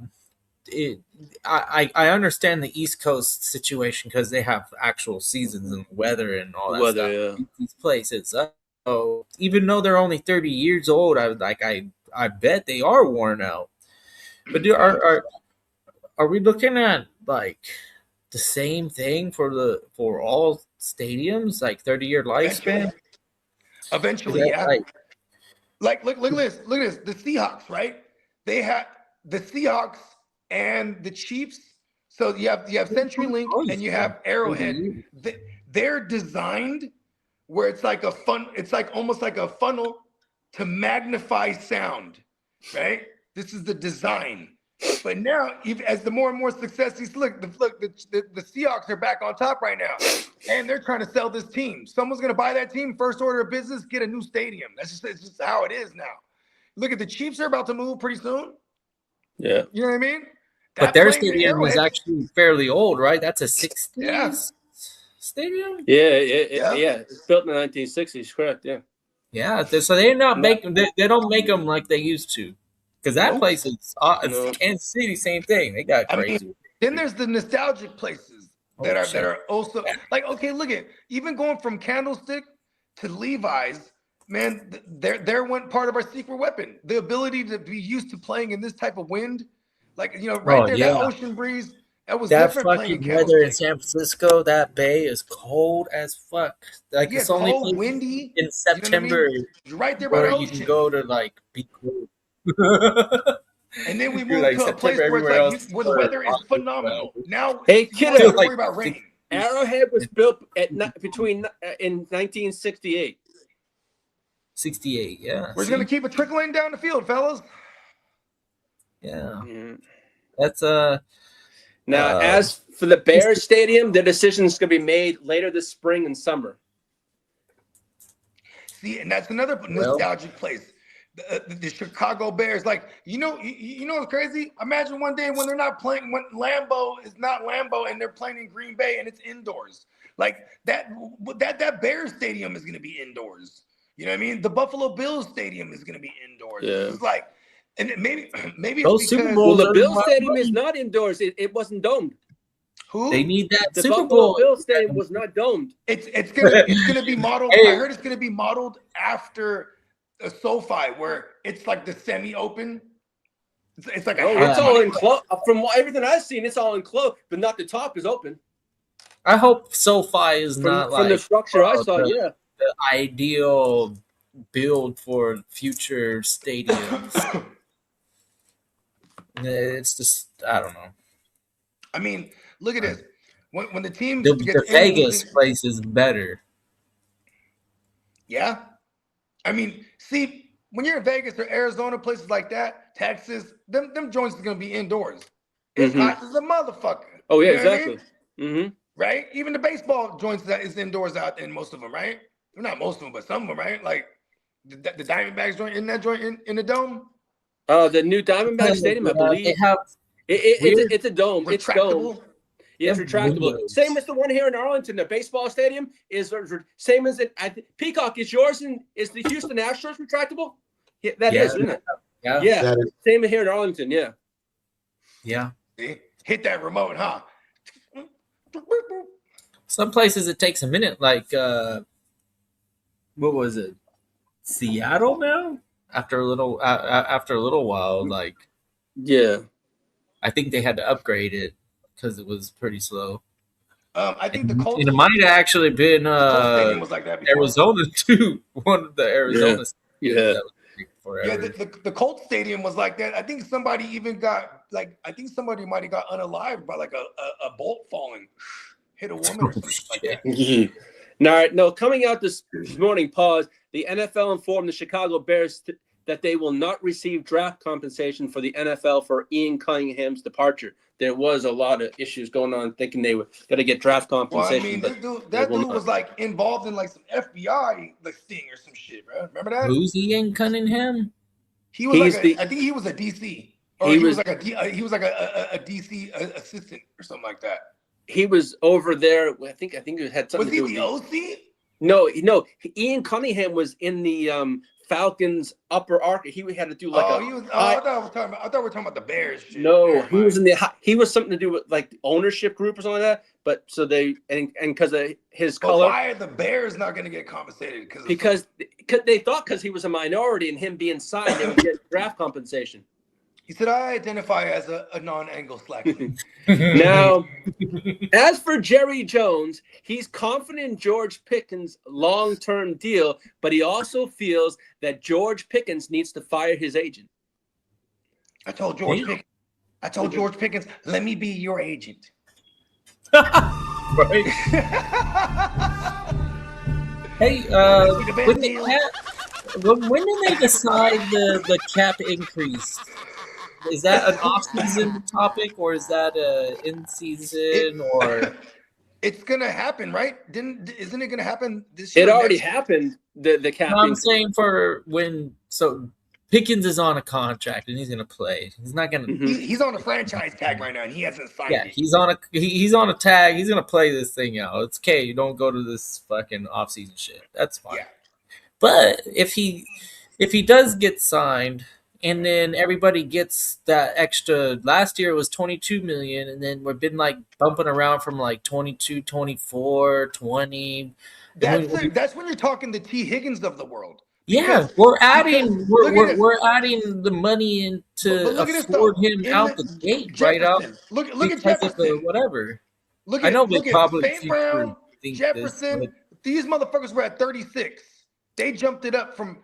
I understand the East Coast situation because they have actual seasons and weather and all that stuff. Yeah. These places, so even though they're only 30 years old, I bet they are worn out. But are we looking at like the same thing for all stadiums, like 30-year lifespan? Eventually, yeah. Like look at this. Look at this. The Seahawks, right? They have the Seahawks and the Chiefs. So you have CenturyLink and you have Arrowhead. They're designed where it's like almost like a funnel to magnify sound, right? This is the design. But now, as the more and more success, the Seahawks are back on top right now, and they're trying to sell this team. Someone's going to buy that team. First order of business: get a new stadium. It's just how it is now. Look at the Chiefs are about to move pretty soon. Yeah, you know what I mean. But their stadium is actually fairly old, right? That's a 60s stadium. Yeah. It's built in the 1960s, correct? Yeah. Yeah. So they're not making. They don't make them like they used to. Because that place is Kansas City, same thing. They got crazy. Then there's the nostalgic places that are also like, okay, look at even going from Candlestick to Levi's, man. They're one part of our secret weapon. The ability to be used to playing in this type of wind, like that ocean breeze. That was different. Fucking weather in San Francisco. That bay is cold as fuck. Like it's only cold, windy in September. You know what I mean? Right there by the ocean. You can go to like be cool. And then we moved to a place where it's where the weather is phenomenal. Now, hey, kiddo, don't worry about rain. Arrowhead was built in 1968. 68, yeah. We're gonna keep it trickling down the field, fellas. Yeah. That's Now, as for the Bears Stadium, the decision is going to be made later this spring and summer. See, and that's another nostalgic place. The Chicago Bears, like you know what's crazy? Imagine one day when they're not playing, when Lambeau is not Lambeau, and they're playing in Green Bay and it's indoors. Like that Bears stadium is going to be indoors. You know what I mean? The Buffalo Bills stadium is going to be indoors. Yeah. It's like, and maybe those it's Super because Bowls the Bills stadium is not indoors. It wasn't domed. Who? They need that the Super Buffalo Bowl. Bills stadium was not domed. It's gonna be modeled. Hey. I heard it's gonna be modeled after a SoFi, where it's like the semi-open. It's like it's all enclosed. From everything I've seen, it's all enclosed, but not the top is open. I hope SoFi is not from the structure I saw. the ideal build for future stadiums. It's just I don't know. I mean, look at this. When the team The Vegas place is better. Yeah. I mean, see, when you're in Vegas or Arizona, places like that, Texas, them joints are gonna be indoors. It's hot as a motherfucker. Oh yeah, you know exactly. I mean? Right? Even the baseball joints that is indoors out in most of them, right? Well, not most of them, but some of them, right? Like the Diamondbacks joint in that joint in the dome. The new Diamondback Stadium, I believe. They have it's a dome. It's Retractable. dome. Yeah, it's retractable. Windows. Same as the one here in Arlington. The baseball stadium is same as Peacock. Is yours and is the Houston Astros retractable? Yeah, that is, isn't it? Yeah. Same here in Arlington. Yeah. Yeah. See? Hit that remote, huh? Some places it takes a minute, like what was it? Seattle now? After a little while, like yeah, I think they had to upgrade it because it was pretty slow. I think the Colts. And it might have actually been Colts Stadium was like that before. Arizona too. One of the Arizona stadiums Yeah. that was big forever. Yeah, the Colts Stadium was like that. I think somebody even got somebody might have got unalived by like a bolt falling, hit a woman or something like that. All right, no, coming out this morning, the NFL informed the Chicago Bears that they will not receive draft compensation for the NFL for Ian Cunningham's departure. There was a lot of issues going on thinking they were going to get draft compensation. Well, I mean, that dude was like involved in like some FBI like sting or some shit, bro. Remember that? Who's Ian Cunningham? He was I think he was a DC. Or he was like a DC assistant or something like that. He was over there. I think it had something to do with the OC? No. Ian Cunningham was in the Falcons upper arc. He had to do like I thought we were talking about the Bears shit. No, he was he was something to do with like the ownership group or something like that. But so they and because of his color. Why are the Bears not going to get compensated? Because they thought because he was a minority and him being signed, they would get draft compensation. He said, I identify as a non-angle slackman. Now, as for Jerry Jones, he's confident in George Pickens' long-term deal, but he also feels that George Pickens needs to fire his agent. I told George Pickens, let me be your agent. Right. Hey, when did they decide the cap increase? Is that an off-season topic, or is that a in-season, or? It's gonna happen, right? Isn't it gonna happen this year? It already happened. The cap. No, I'm saying for when. So Pickens is on a contract and he's gonna play. He's not gonna. He's on a franchise tag right now, and he hasn't signed it. He's on a tag. He's gonna play this thing out. It's okay. You don't go to this fucking off-season shit. That's fine. Yeah. But if he does get signed. And then everybody gets that extra. Last year it was $22 million, and then we've been like bumping around from like 22, 24, 20. That's when you're talking the T. Higgins of the world. Yeah, we're adding the money in to afford him out the gate, right out. Look at Jefferson. Whatever. I know they probably St. Brown, Jefferson. These motherfuckers were at 36. They jumped it up from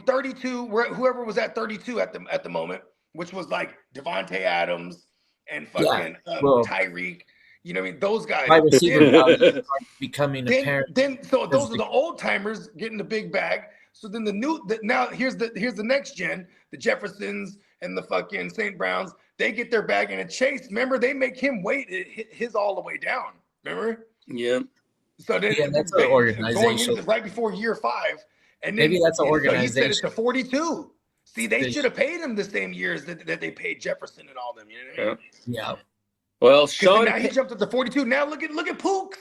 32, whoever was at 32 at the moment, which was like Davante Adams and fucking Tyreek. You know what I mean? Those guys. Wide receiver value becoming apparent. So those are the old timers getting the big bag. So then now here's the next gen, the Jeffersons and the fucking St. Browns. They get their bag, and Chase. Remember, they make him wait his all the way down. Remember? Yeah. So then that's an organization going into right before year 5. And maybe that's an organization. So he said it to 42. See, they should have paid him the same years that they paid Jefferson and all them. You know what I mean? Yeah. Well, Sean, now he jumped up to 42. Now look at Puka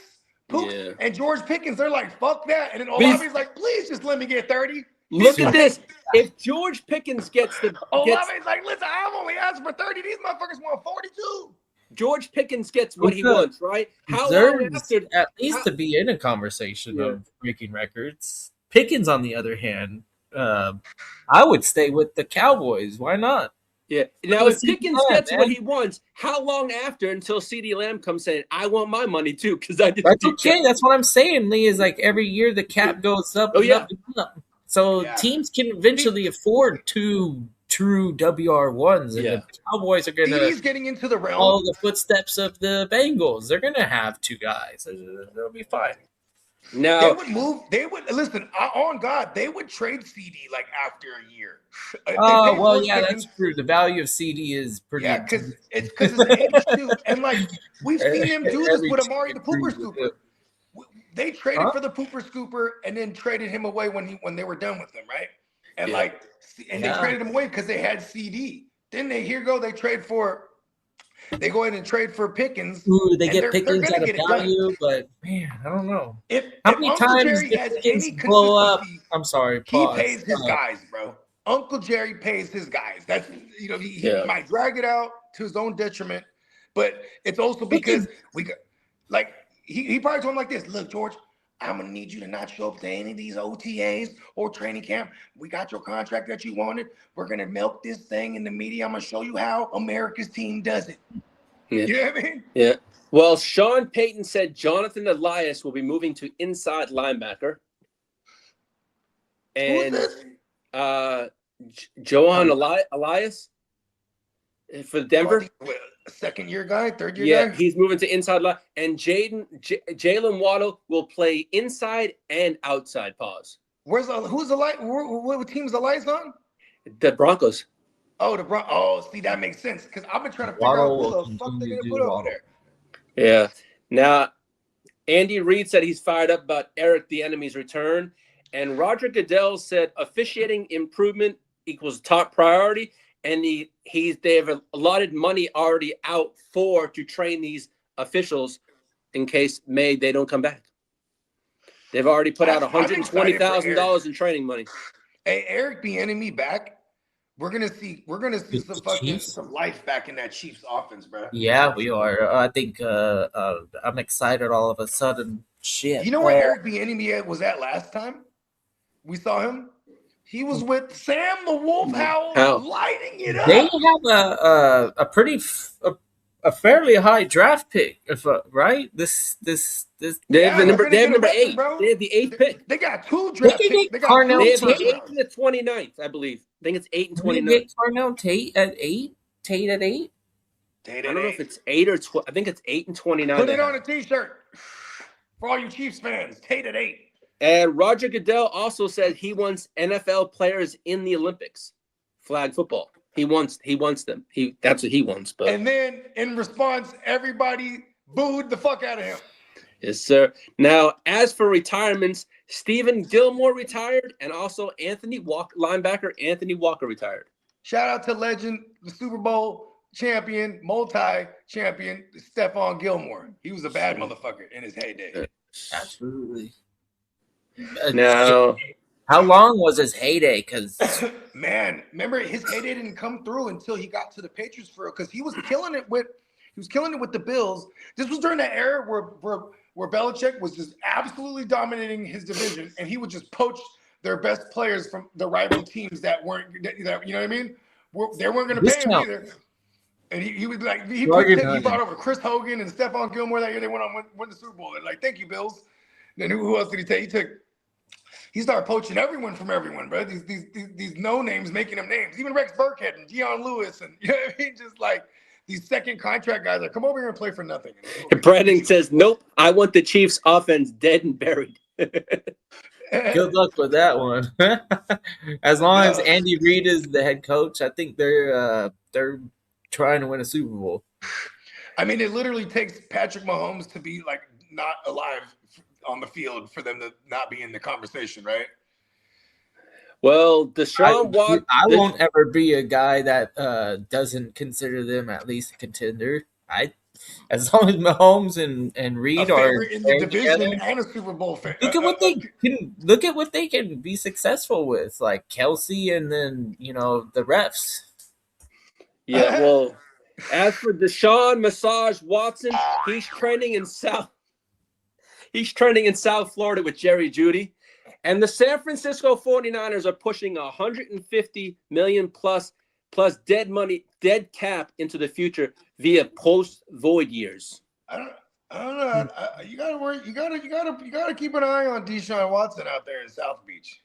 and George Pickens. They're like, fuck that. And then Olave's like, please just let me get 30. Look at this. If George Pickens gets Olave's like, listen, I'm only asking for 30. These motherfuckers want 42. George Pickens gets what he wants, right? How long after at least to be in a conversation of breaking records? Pickens, on the other hand, I would stay with the Cowboys. Why not? Yeah. Now, if Pickens gets what he wants, how long after until CeeDee Lamb comes saying, I want my money too? Because I didn't. That's okay. That's what I'm saying, Lee, is like every year the cap goes up and up and up. So teams can eventually afford 2 true WR1s. And the Cowboys are going to getting into the realm. Follow the footsteps of the Bengals. They're going to have 2 guys. They'll be fine. No, they would move. They would listen. On God, they would trade CD like after a year. Oh well, yeah, that's true. The value of CD is pretty. Yeah, because it's age too, and like we've seen them do this with Amari the Pooper Scooper. They traded for the Pooper Scooper and then traded him away when they were done with him, right? And they traded him away because they had CD. Then they trade for. They go ahead and trade for Pickens. Ooh, they get Pickens at a value, but man, I don't know. How many times did Pickens blow up? I'm sorry, he pays his guys, bro. Uncle Jerry pays his guys. That's he might drag it out to his own detriment, but it's also because he probably told him like this: look, George, I'm gonna need you to not show up to any of these OTAs or training camp. We got your contract that you wanted. We're gonna milk this thing in the media. I'm gonna show you how America's team does it. Yeah. You know what I mean? Yeah. Well, Sean Payton said Jonathan Elias will be moving to inside linebacker. Who's And this? Johan Elias for Denver. Second year guy, third year Yeah, guy? he's moving to inside line. And Jalen Waddle will play inside and outside pause. Who's the light? What team's the lights on? The Broncos. Oh, see, that makes sense because I've been trying to figure Waddle out will who the fuck they're continue gonna to put do over Waddle. there. Yeah. Now, Andy Reid said he's fired up about Eric the Enemy's return. And Roger Goodell said officiating improvement equals top priority. And they have allotted money already out to train these officials in case they don't come back. They've already put out $120,000 in training money. Hey, Eric the Enemy back. We're gonna see some life back in that Chiefs offense, bro. Yeah, we are. I think I'm excited all of a sudden. Shit. You know where Eric the Enemy was at last time? We saw him. He was with Sam the Wolf Howl, lighting it up. They have a pretty a fairly high draft pick, right? This They have number 8. Bro. They have the 8th pick. They got 2 draft picks. They got Carnell They have two the 8th and the 29th, I believe. I think it's 8 and 29. Get Carnell Tate at 8. Tate at 8. I don't know if it's 8 or 12. I think it's 8 and 29. Put it on a T-shirt for all you Chiefs fans. Tate at 8. And Roger Goodell also said he wants NFL players in the Olympics, flag football. He wants them. That's what he wants. But and then in response, everybody booed the fuck out of him. Yes, sir. Now, as for retirements, Stephen Gilmore retired, and also linebacker Anthony Walker retired. Shout out to legend, the Super Bowl champion, multi-champion, Stephon Gilmore. He was a bad motherfucker in his heyday. Absolutely. Now, how long was his heyday? Because man, remember his heyday didn't come through until he got to the Patriots because he was killing it with the Bills. This was during the era where Belichick was just absolutely dominating his division, and he would just poach their best players from the rival teams that weren't, you know what I mean? They weren't going to pay him either. And he was like, he brought over Chris Hogan and Stephon Gilmore that year. They went on win the Super Bowl. They're like, thank you, Bills. Then who else did he take? He started poaching everyone from everyone, bro. These no names making them names. Even Rex Burkhead and Deion Lewis, and you know what I mean? Just like these second contract guys that come over here and play for nothing. And Brandon says, "Nope, I want the Chiefs' offense dead and buried." Good luck with that one. As long as Andy Reid is the head coach, I think they're trying to win a Super Bowl. I mean, it literally takes Patrick Mahomes to be like not alive on the field for them to not be in the conversation, right? Well, Deshaun Watson. I won't ever be a guy that doesn't consider them at least a contender. As long as Mahomes and Reid are in the division and a Super Bowl fan. Look at what they can be successful with, like Kelsey and then the refs. Yeah, well, as for Deshaun Massage Watson, he's training in South Florida with Jerry Jeudy. And the San Francisco 49ers are pushing $150 million plus dead cap into the future via post-void years. I don't know. You gotta worry. You gotta keep an eye on Deshaun Watson out there in South Beach.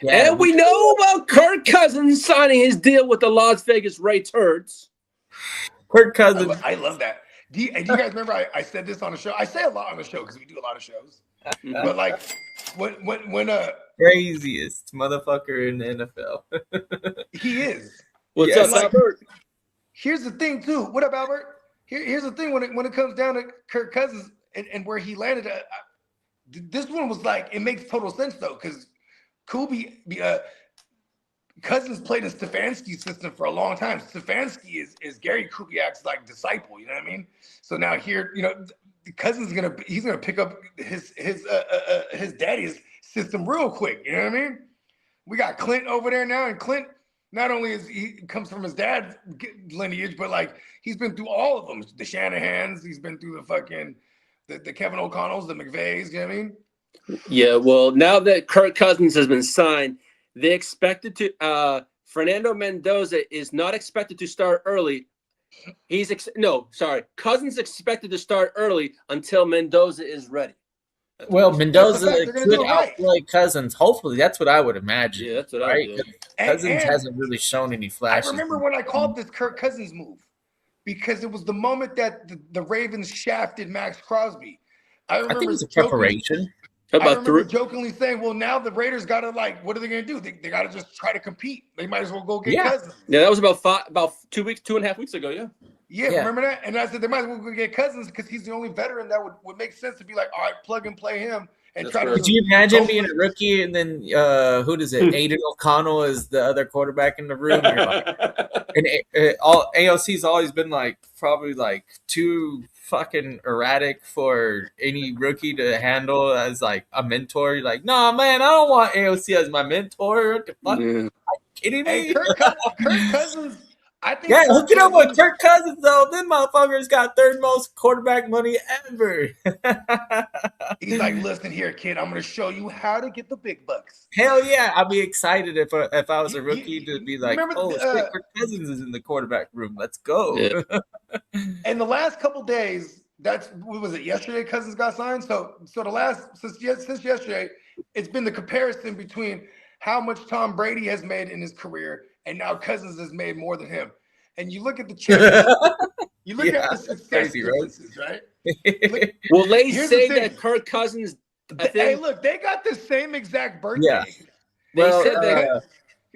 Yeah, and we know about Kirk Cousins signing his deal with the Las Vegas Raiders. Kirk Cousins. I love that. Do you guys remember I said this on the show? I say a lot on the show because we do a lot of shows. But like when craziest motherfucker in the NFL. He is. What's up, Albert? Here's the thing too. What up, Albert? Here's the thing when it comes down to Kirk Cousins and where he landed. This one was like, it makes total sense though, because Cousins played in Stefanski's system for a long time. Stefanski is Gary Kubiak's like disciple. You know what I mean? So now here, Cousins he's gonna pick up his daddy's system real quick. You know what I mean? We got Clint over there now, and Clint not only he comes from his dad's lineage, but like he's been through all of them. The Shanahans, he's been through the fucking the Kevin O'Connells, the McVays. You know what I mean? Yeah. Well, now that Kirk Cousins has been signed, they expected to. Fernando Mendoza is not expected to start early Cousins expected to start early until Mendoza is ready. Well, Mendoza They're gonna could do it right. outplay Cousins. Hopefully, that's what I would imagine. Yeah, that's what I would do. 'Cause Cousins And hasn't really shown any I flashes. remember when I called this Kirk Cousins move because it was the moment that the Ravens shafted Max Crosby. I I think remember it was a preparation. I remember jokingly saying, well, now the Raiders got to what are they going to do? They got to just try to compete. They might as well go get Cousins. Yeah, that was about 2.5 weeks ago, Yeah, remember that? And I said they might as well go get Cousins because he's the only veteran that would make sense to be like, all right, plug and play him and That's try to. Could you imagine being a rookie and then who does it? Aiden O'Connell is the other quarterback in the room. You're like, and AOC's always been probably too fucking erratic for any rookie to handle as a mentor. You're like, nah, man, I don't want AOC as my mentor. What the fuck? Are you kidding me? Hey, Kirk Cousins. I think hook it up with Kirk Cousins though. Them motherfuckers got third most quarterback money ever. He's like, listen here, kid. I'm going to show you how to get the big bucks. Hell yeah, I'd be excited if I was a rookie to be like, shit, Kirk Cousins is in the quarterback room. Let's go. Yeah. And the last couple days, what was it? Yesterday, Cousins got signed. So since yesterday, it's been the comparison between how much Tom Brady has made in his career and now Cousins has made more than him. And you look at the championship, you look at the success differences, right? Well, they say that Kirk Cousins. Hey, look, they got the same exact birthday. Yeah. They said that.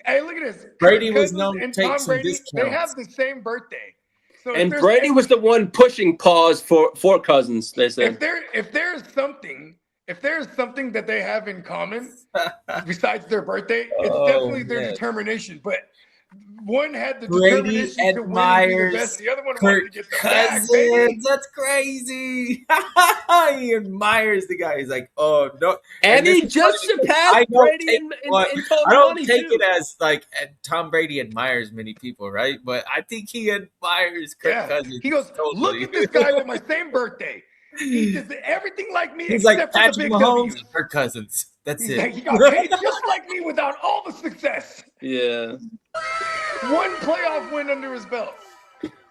Hey, look at this. Brady was known to take some discounts. They have the same birthday. So and Brady was the one pushing pause for Cousins. They said if there's something that they have in common besides their birthday, it's definitely their determination. But one had the determination to win and be the best. The other one wanted to get the bag, baby. That's crazy. He admires the guy. He's like, oh no, and he just surpassed Brady in total I don't money take too. it as Tom Brady admires many people, right? But I think he admires Kirk Cousins. He goes, look at this guy with my same birthday. He does everything like me. He's except like for Patrick the big Mahomes W. and Kirk Cousins. That's it. He got paid just like me without all the success. Yeah. One playoff win under his belt.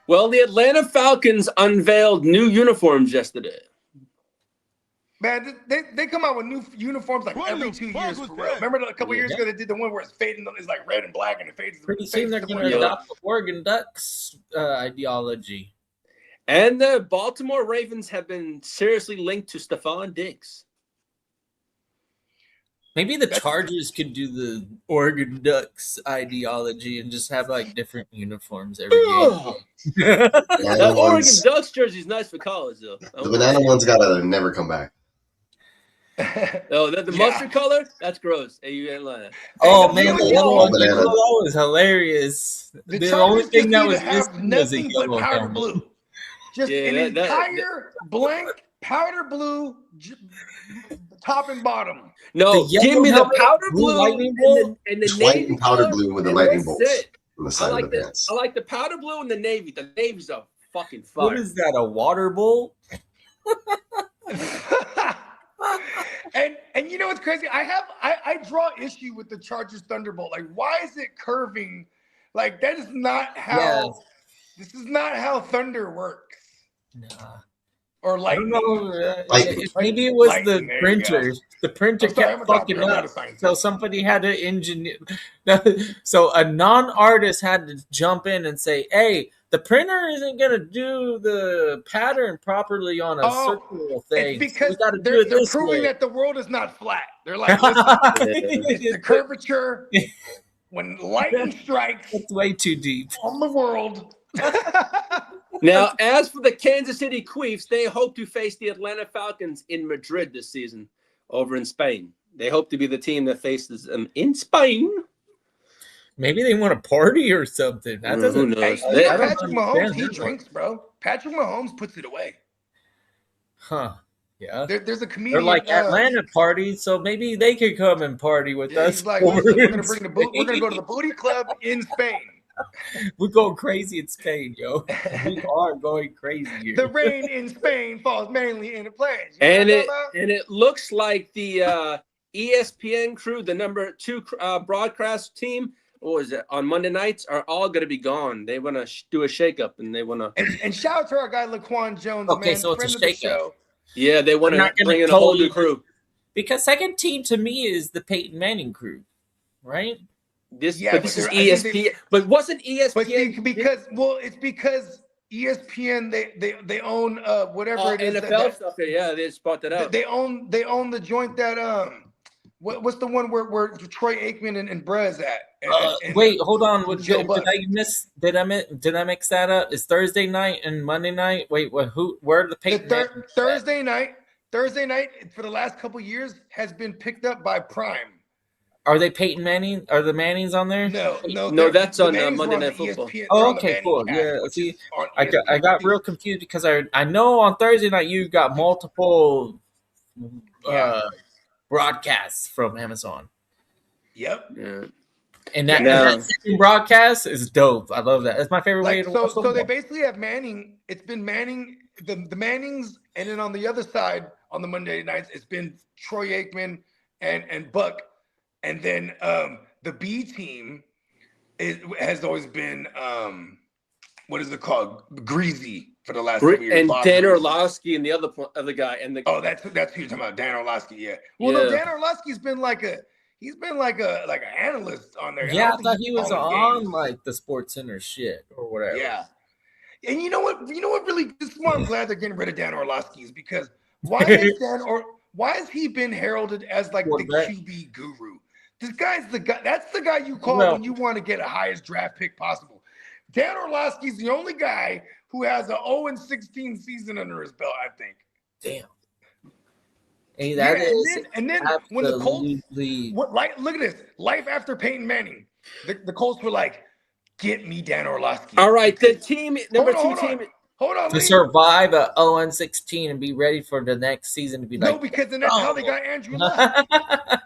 Well, the Atlanta Falcons unveiled new uniforms yesterday. Man, they come out with new uniforms every 2 years. For real. Remember a couple years ago they did the one where it's fading, it's like red and black, and it fades. Pretty soon they're going to adopt the Oregon Ducks ideology. And the Baltimore Ravens have been seriously linked to Stephon Diggs. Maybe the Chargers could do the Oregon Ducks ideology and just have different uniforms every game. That Oregon Ducks jersey is nice for college, though. The banana one's got to never come back. Oh, the mustard color? That's gross. Hey, you ain't lying. Oh, man, the yellow one banana. was hilarious. The only thing that was missing was a yellow powder helmet. blue. Just an entire blank powder blue top and bottom. No, give me the powder blue lightning bolt and the White navy and powder color, blue with the and lightning that's bolts it. on the side of the pants. I like the powder blue and the navy. The navy's a fucking fire. What is that, a water bolt? And you know what's crazy? I draw issue with the Chargers Thunderbolt. Why is it curving? That is not how. Yes. This is not how thunder works. Nah. Or I don't lightning. know. Maybe it was Lightning, the there you printer. The printer kept fucking up. So somebody had to engineer. So a non-artist had to jump in and say, hey, the printer isn't going to do the pattern properly on a circular thing. It's because so they're proving that the world is not flat. They're like, listen, it's the curvature. When lightning strikes, it's way too deep on the world. Now, as for the Kansas City Chiefs, they hope to face the Atlanta Falcons in Madrid this season over in Spain. They hope to be the team that faces them in Spain. Maybe they want to party or something. That doesn't. Who knows? Patrick Mahomes, he drinks, bro. Patrick Mahomes puts it away. Huh. Yeah. There's a comedian. They're like Atlanta parties, so maybe they could come and party with us. He's like, listen, we're gonna bring the boot. We're gonna go to the booty club in Spain. We're going crazy in Spain, yo. We are going crazy here. The rain in Spain falls mainly in the plains. And it looks like the ESPN crew, the number 2 broadcast team, what was it, on Monday nights are all going to be gone. They want to do a shakeup, and they want to. And shout out to our guy Laquan Jones, Okay, man, so it's a friend of the shakeup. show. Yeah, they want I'm to not gonna bring in a whole new totally- crew. Because second team to me is the Peyton Manning crew, right? This, Yeah, but this but is I think ESPN. But wasn't ESPN? But see, it's because ESPN they own whatever it is NFL stuff. Yeah, they just brought that out. they own the joint that what's the one where Troy Aikman and Brez at? And Wait, hold on. Joe Buck. Did I mix that up? It's Thursday night and Monday night. Wait, where are the Peyton? Thursday night for the last couple years has been picked up by Prime. Are they Peyton Manning? Are the Mannings on there? No, that's the on Mannings Monday were Night the Football. ESPN, Oh, they're on the okay, Manning cool. cast, Yeah, which see, is on I got ESPN. real confused because I know on Thursday night you got multiple broadcasts from Amazon, Yep. Yeah. and that, Yeah. and that second broadcast is dope. I love that. It's my favorite way Like to so, watch so football. they basically have Manning. It's been Manning, the Mannings, and then on the other side on the Monday nights, it's been Troy Aikman and Buck, and then the B team has always been what is it called? Greasy for the last couple years. And Bob Dan Greasy. Orlovsky and the other guy and the. Oh, that's who you're talking about, Dan Orlovsky. Yeah. Well, no, Yeah. Dan Orlovsky's been like an analyst on there. Yeah, I don't think thought he's he was calling on games. like the Sports Center shit or whatever. Yeah. And you know what really, this is why I'm glad they're getting rid of Dan Orlovsky, is because why has he been heralded as like the Quarterback. QB guru? This guy's the guy. That's the guy you call Well- when you want to get a highest draft pick possible. Dan Orlovsky's the only guy who has a 0-16 season under his belt, I think. Damn. Hey, that Yeah, is and then when the Colts, absolutely- look at this, life after Peyton Manning, the Colts were like, get me Dan Orlovsky. All right, the team number Hold two on. team. Hold on, to Lee. survive a 0-16 and be ready for the next season to be No, like, because then that's how they got Andrew Luck.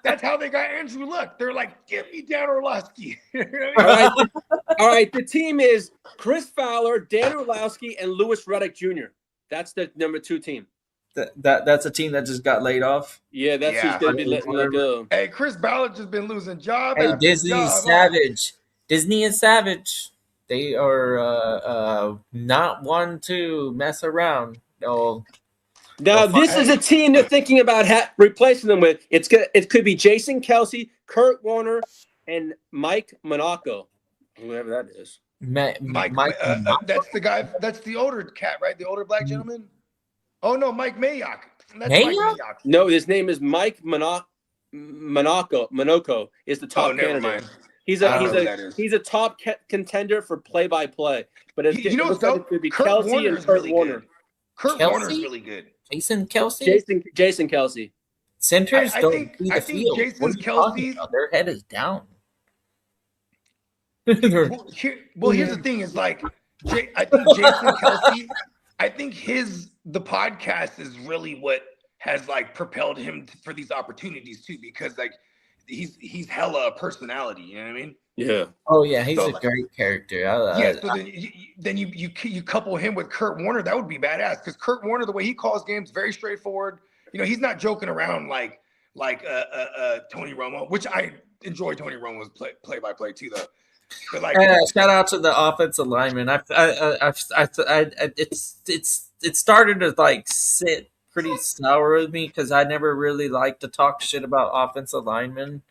That's how they got Andrew Luck. They're like, give me Dan Orlovsky. You know what I mean? All right. The team is Chris Fowler, Dan Orlovsky, and Lewis Reddick Jr. That's the number 2 team. that's a team that just got laid off. Yeah, that's Yeah. who's going to be let go. Hey, Chris Ballard just been losing job Hey, after Disney job. is savage. Disney is savage. They are not one to mess around. No, Now, this is a team they're thinking about replacing them with. It could be Jason Kelsey, Kurt Warner, and Mike Monaco, whoever that is. Mike, that's the guy. That's the older cat, right? The older black gentleman. Oh no, Mike Mayock. That's Mike Mayock? Mayock. No, his name is Mike Monaco is the top Never candidate. mind. He's I don't know who that a is. he's a top contender for play-by-play. But it You know looks what's like dope? it could be Kurt Kelsey Warner and is Kurt really Warner. good. Kurt Kelsey? Warner's really good. Jason Kelsey. Jason Kelsey. Centers I don't think- see I the think field. Jason's What are you talking Kelsey- about? Their head is down. Here's the thing: is like, I think Jason Kelsey. I think the podcast is really what has like propelled him for these opportunities too, because like he's hella a personality. You know what I mean? Yeah. Oh yeah, he's So, a great character. So then you couple him with Kurt Warner. That would be badass, because Kurt Warner, the way he calls games, very straightforward. You know, he's not joking around like Tony Romo, which I enjoy Tony Romo's play-by-play too, though. But like, shout out to the offensive lineman. It started to like sit pretty sour with me because I never really liked to talk shit about offensive linemen.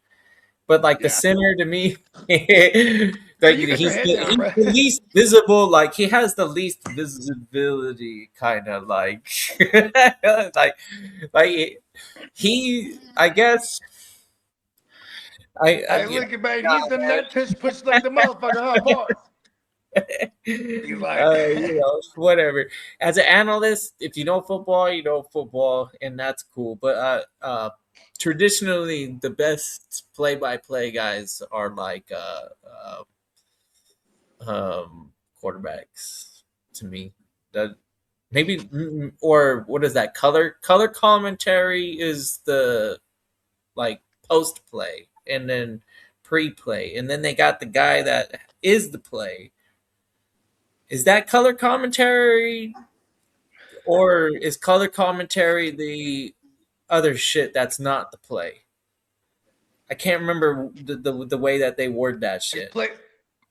But like the center to me, like you got your he's head down, bro. the least visible. Like he has the least visibility, kind of like, like he. I guess. I look at man, he's the nut push like the motherfucker, huh, boss? He's like, whatever. As an analyst, if you know football, you know football, and that's cool. But traditionally, the best play-by-play guys are like quarterbacks to me. That maybe, or what is that? Color commentary is the like post play, and then pre-play, and then they got the guy that is the play. Is that color commentary, or is color commentary the other shit that's not the play? I can't remember the way that they word that shit.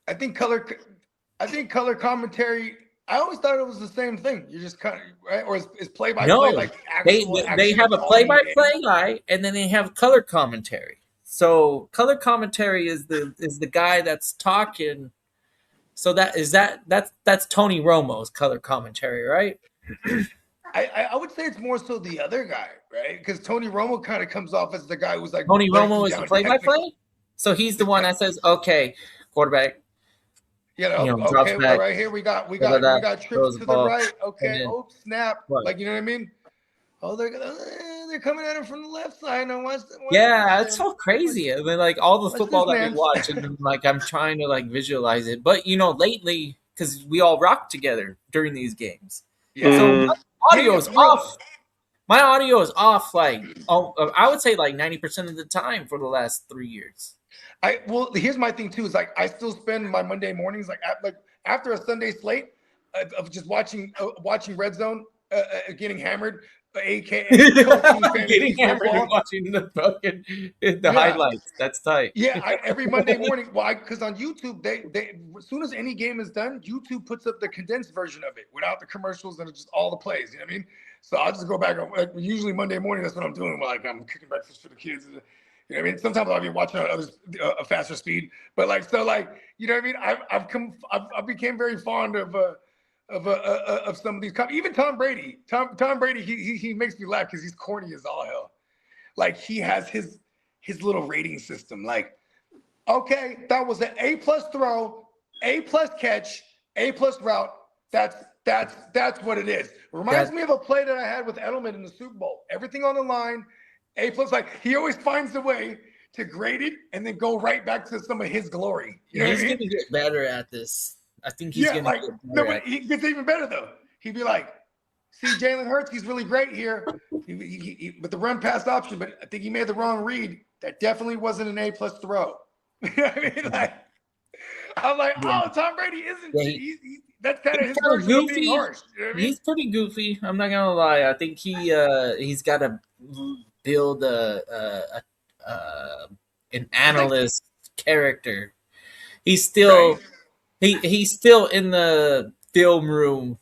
I think color commentary. I always thought it was the same thing. You just kind of right, or is play by play No, like they actually have a calling play by games? play guy, and then they have color commentary. So color commentary is the guy that's talking. So that's Tony Romo's color commentary, right? I would say it's more so the other guy, right? Because Tony Romo kind of comes off as the guy who's like Tony breaking Romo is the down play by technical. play. So he's the one that says, "Okay, quarterback, drops Okay, back, right here we got throws trips the to the ball, right. and Okay, then oh snap, what?" like you know what I mean? Oh, they're coming at him from the left side. Now watch Yeah, this it's shit. so crazy. I mean, like all the Watch football this, that we man. watch, and like I'm trying to like visualize it. But lately, because we all rock together during these games, Yeah. so Mm. my audio is Bro. off. My audio is off. Like, I would say like 90% of the time for the last 3 years. Well, here's my thing too. Is like I still spend my Monday mornings like after a Sunday slate of just watching Red Zone, getting hammered, aka coaching fantasy Getting hammered and football. watching the Yeah. highlights. That's tight. Yeah, every Monday morning. Why? Because on YouTube, they as soon as any game is done, YouTube puts up the condensed version of it without the commercials and just all the plays. You know what I mean? So I'll just go back. Usually Monday morning, that's what I'm doing. Like I'm cooking breakfast for the kids. You know what I mean? Sometimes I'll be watching on others a faster speed, but you know what I mean? I became very fond of some of these. Even Tom Brady. Tom Brady. He makes me laugh because he's corny as all hell. Like he has his little rating system. Like, okay, that was an A+ throw, A+ catch, A+ route. That's what it is. Reminds me of a play that I had with Edelman in the Super Bowl. Everything on the line, A+. Like he always finds a way to grade it and then go right back to some of his glory. You know He's what I mean? gonna get better at this. I think he's gonna get better. But he gets even better though. He'd be like, see, Jalen Hurts, he's really great here with the run pass option, but I think he made the wrong read. That definitely wasn't an A+ throw. You know what I mean? I'm like, oh, Tom Brady isn't. That's kind of his version of being harsh. You know what I mean? He's pretty goofy. I'm not gonna lie. I think he's got to build an analyst character. He's still he's still in the film room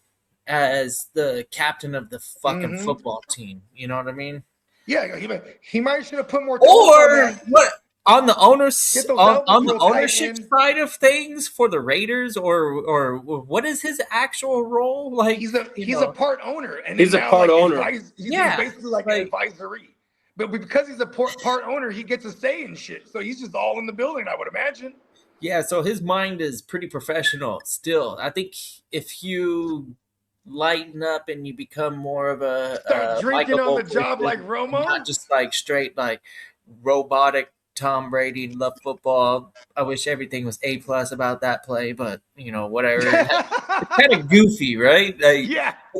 as the captain of the fucking football team. You know what I mean? Yeah, he might should have put more. Or what? On the owners on the real ownership tight in. side of things for the Raiders, or what is his actual role? Like he's a part owner, and He's a now, part like, owner. He's basically like an advisory. But because he's a part owner, he gets a say in shit. So he's just all in the building, I would imagine. Yeah, so his mind is pretty professional still. I think if you lighten up and you become more of a Start drinking on the job person, like Romo, not just like straight like robotic Tom Brady, love football. I wish everything was A+ about that play, but whatever. It's kind of goofy, right? Like, yeah. I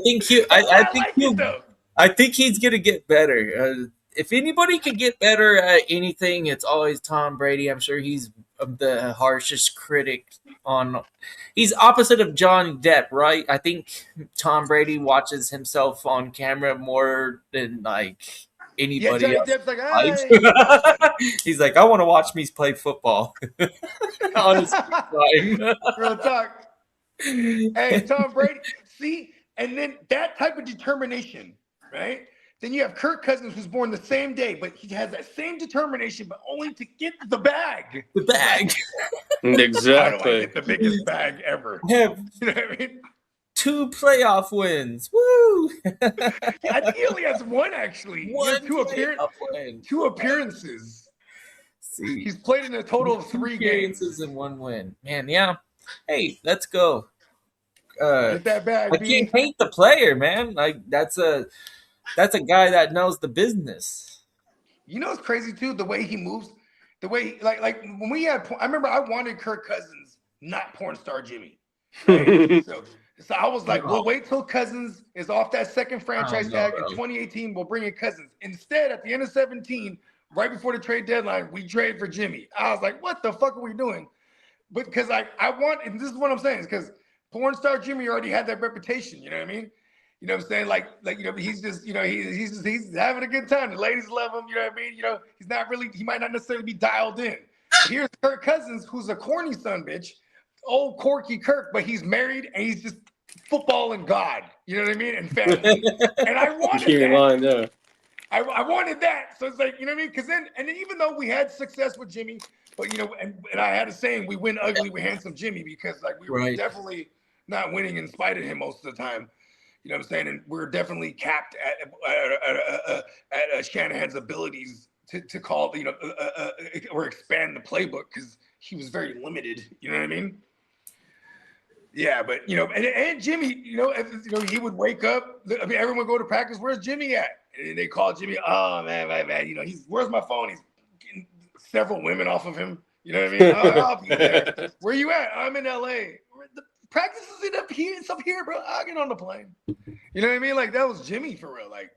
think he's gonna get better. If anybody could get better at anything, it's always Tom Brady. I'm sure he's the harshest critic on. He's opposite of Johnny Depp, right? I think Tom Brady watches himself on camera more than like anybody else. Depp's like, he's like, I want to watch me play football. On his time. Real talk. Hey, Tom Brady. See, and then that type of determination, right? Then you have Kirk Cousins, who's born the same day, but he has that same determination, but only to get the bag. The bag. Exactly. How do I get the biggest bag ever? Have you know what I mean? 2 playoff wins. Woo! I think he only has one, actually. Two appearances. See, he's played in a total of 3 appearances games and 1 win. Man, yeah. Hey, let's go. Get that bag, I can't hate the player, man. Like that's a guy that knows the business. You know, it's crazy too. The way he moves, the way like when we had. I remember I wanted Kirk Cousins, not porn star Jimmy. Right? so I was like, we'll wait till Cousins is off that second franchise tag in 2018. We'll bring in Cousins. Instead, at the end of 2017, right before the trade deadline, we trade for Jimmy. I was like, what the fuck are we doing? But because I want, and this is what I'm saying, is because porn star Jimmy already had that reputation. You know what I mean? You know what I'm saying? Like he's just he's having a good time. The ladies love him. You know what I mean? He might not necessarily be dialed in. Here's Kirk Cousins, who's a corny son bitch, old Corky Kirk, but he's married and he's just football and God. You know what I mean? And family. And I wanted that. I wanted that. So it's like, you know what I mean? Because then even though we had success with Jimmy, but and I had a saying, we win ugly with handsome Jimmy, because like we were definitely not winning in spite of him most of the time. You know what I'm saying? And we're definitely capped at Shanahan's abilities to call, or expand the playbook, because he was very limited. You know what I mean? Yeah, but and Jimmy, he would wake up. I mean, everyone would go to practice. Where's Jimmy at? And they call Jimmy. Oh man, where's my phone? He's getting several women off of him. You know what I mean? I'll be there. Where you at? I'm in LA. The practice is up here. It's up here, bro. I'll get on the plane. You know what I mean? Like, that was Jimmy for real. Like,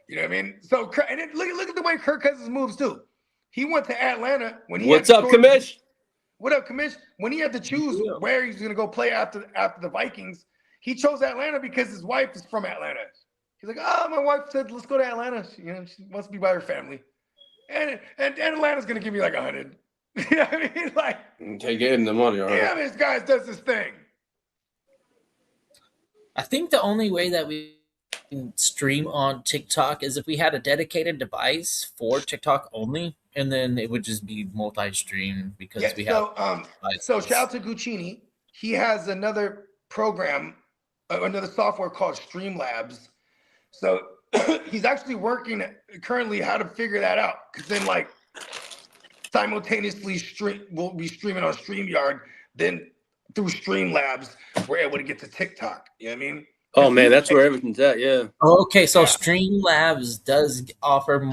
you know what I mean? So, and then look at the way Kirk Cousins moves too. He went to Atlanta when he. What's up, Commish? What up, Commish? When he had to choose where he's going to go play after the Vikings, he chose Atlanta because his wife is from Atlanta. He's like, my wife said, let's go to Atlanta. She wants to be by her family. And Atlanta's going to give me like 100. You know what I mean? Like, okay, get him the money, all right. Yeah, this guy does this thing. I think the only way that we can stream on TikTok is if we had a dedicated device for TikTok only, and then it would just be multi-stream because we have. So shout out to Guccini. He has another program, another software called Streamlabs. So he's actually working currently how to figure that out, because then like simultaneously we'll be streaming on StreamYard, then through Streamlabs we're able to get to TikTok. You know what I mean? Oh man, that's where everything's at. Yeah. Okay, so Streamlabs does offer.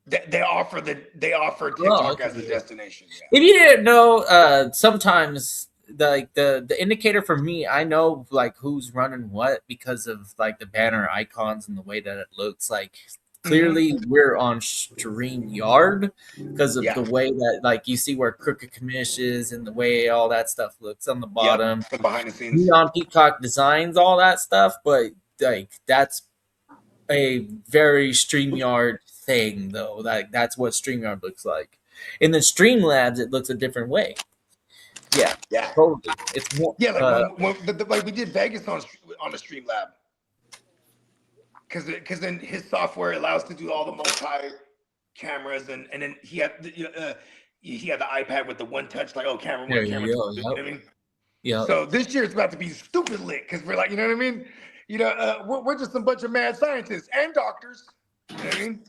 They offer TikTok as a destination. Yeah. If you didn't know, sometimes the indicator for me, I know like who's running what because of like the banner icons and the way that it looks. Like clearly we're on StreamYard because of the way that like you see where Crooked Commish is and the way all that stuff looks on the bottom. The behind the scenes. Neon Peacock designs all that stuff, but like that's a very StreamYard thing though. Like that's what StreamYard looks like. In the Streamlabs, it looks a different way. Yeah, totally. It's more. Yeah, like we did Vegas on the Streamlab, because then his software allows to do all the multi cameras, and then he had the iPad with the one touch, like camera one, camera two. You know what I mean? Yeah. So this year it's about to be stupid lit, because we're like, you know what I mean? We're just a bunch of mad scientists and doctors. You know what I mean?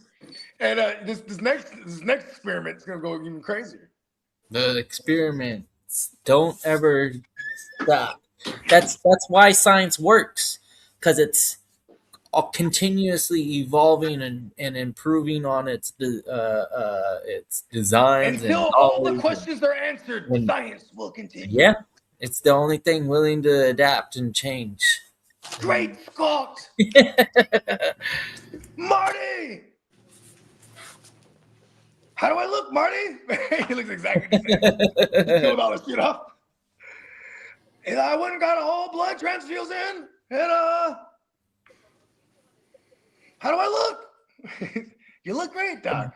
And this next experiment is gonna go even crazier. The experiments don't ever stop. That's why science works, because it's continuously evolving and improving on its designs. Until all the questions are answered, science will continue. Yeah, it's the only thing willing to adapt and change. Great Scott! Marty! How do I look, Marty? He looks exactly the same. He's doing all this shit off. And I went and got a whole blood transfusion. And how do I look? You look great, Doc.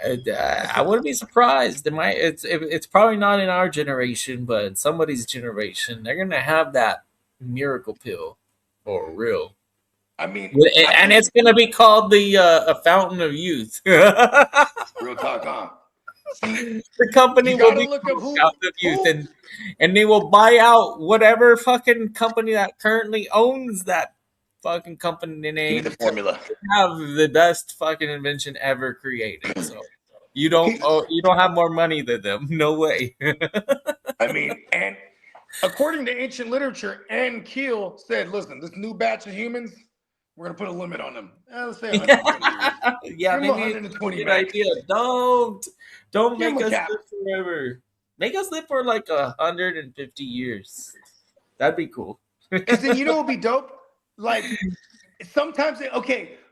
I wouldn't be surprised. It's probably not in our generation, but in somebody's generation, they're gonna have that miracle pill for real. I mean, and it's gonna be called the a fountain of youth. Real talk, huh? The company will be called Fountain of Youth, and they will buy out whatever fucking company that currently owns that fucking company name. The formula have the best fucking invention ever created. So you don't have more money than them. No way. I mean, and according to ancient literature, Ann Keel said, "Listen, this new batch of humans, we're gonna put a limit on them. Let's say 120 years. Yeah, maybe 120 good max. idea. Don't make us live forever. Make us live for like 150 years. That'd be cool. Because then what would be dope? Like sometimes,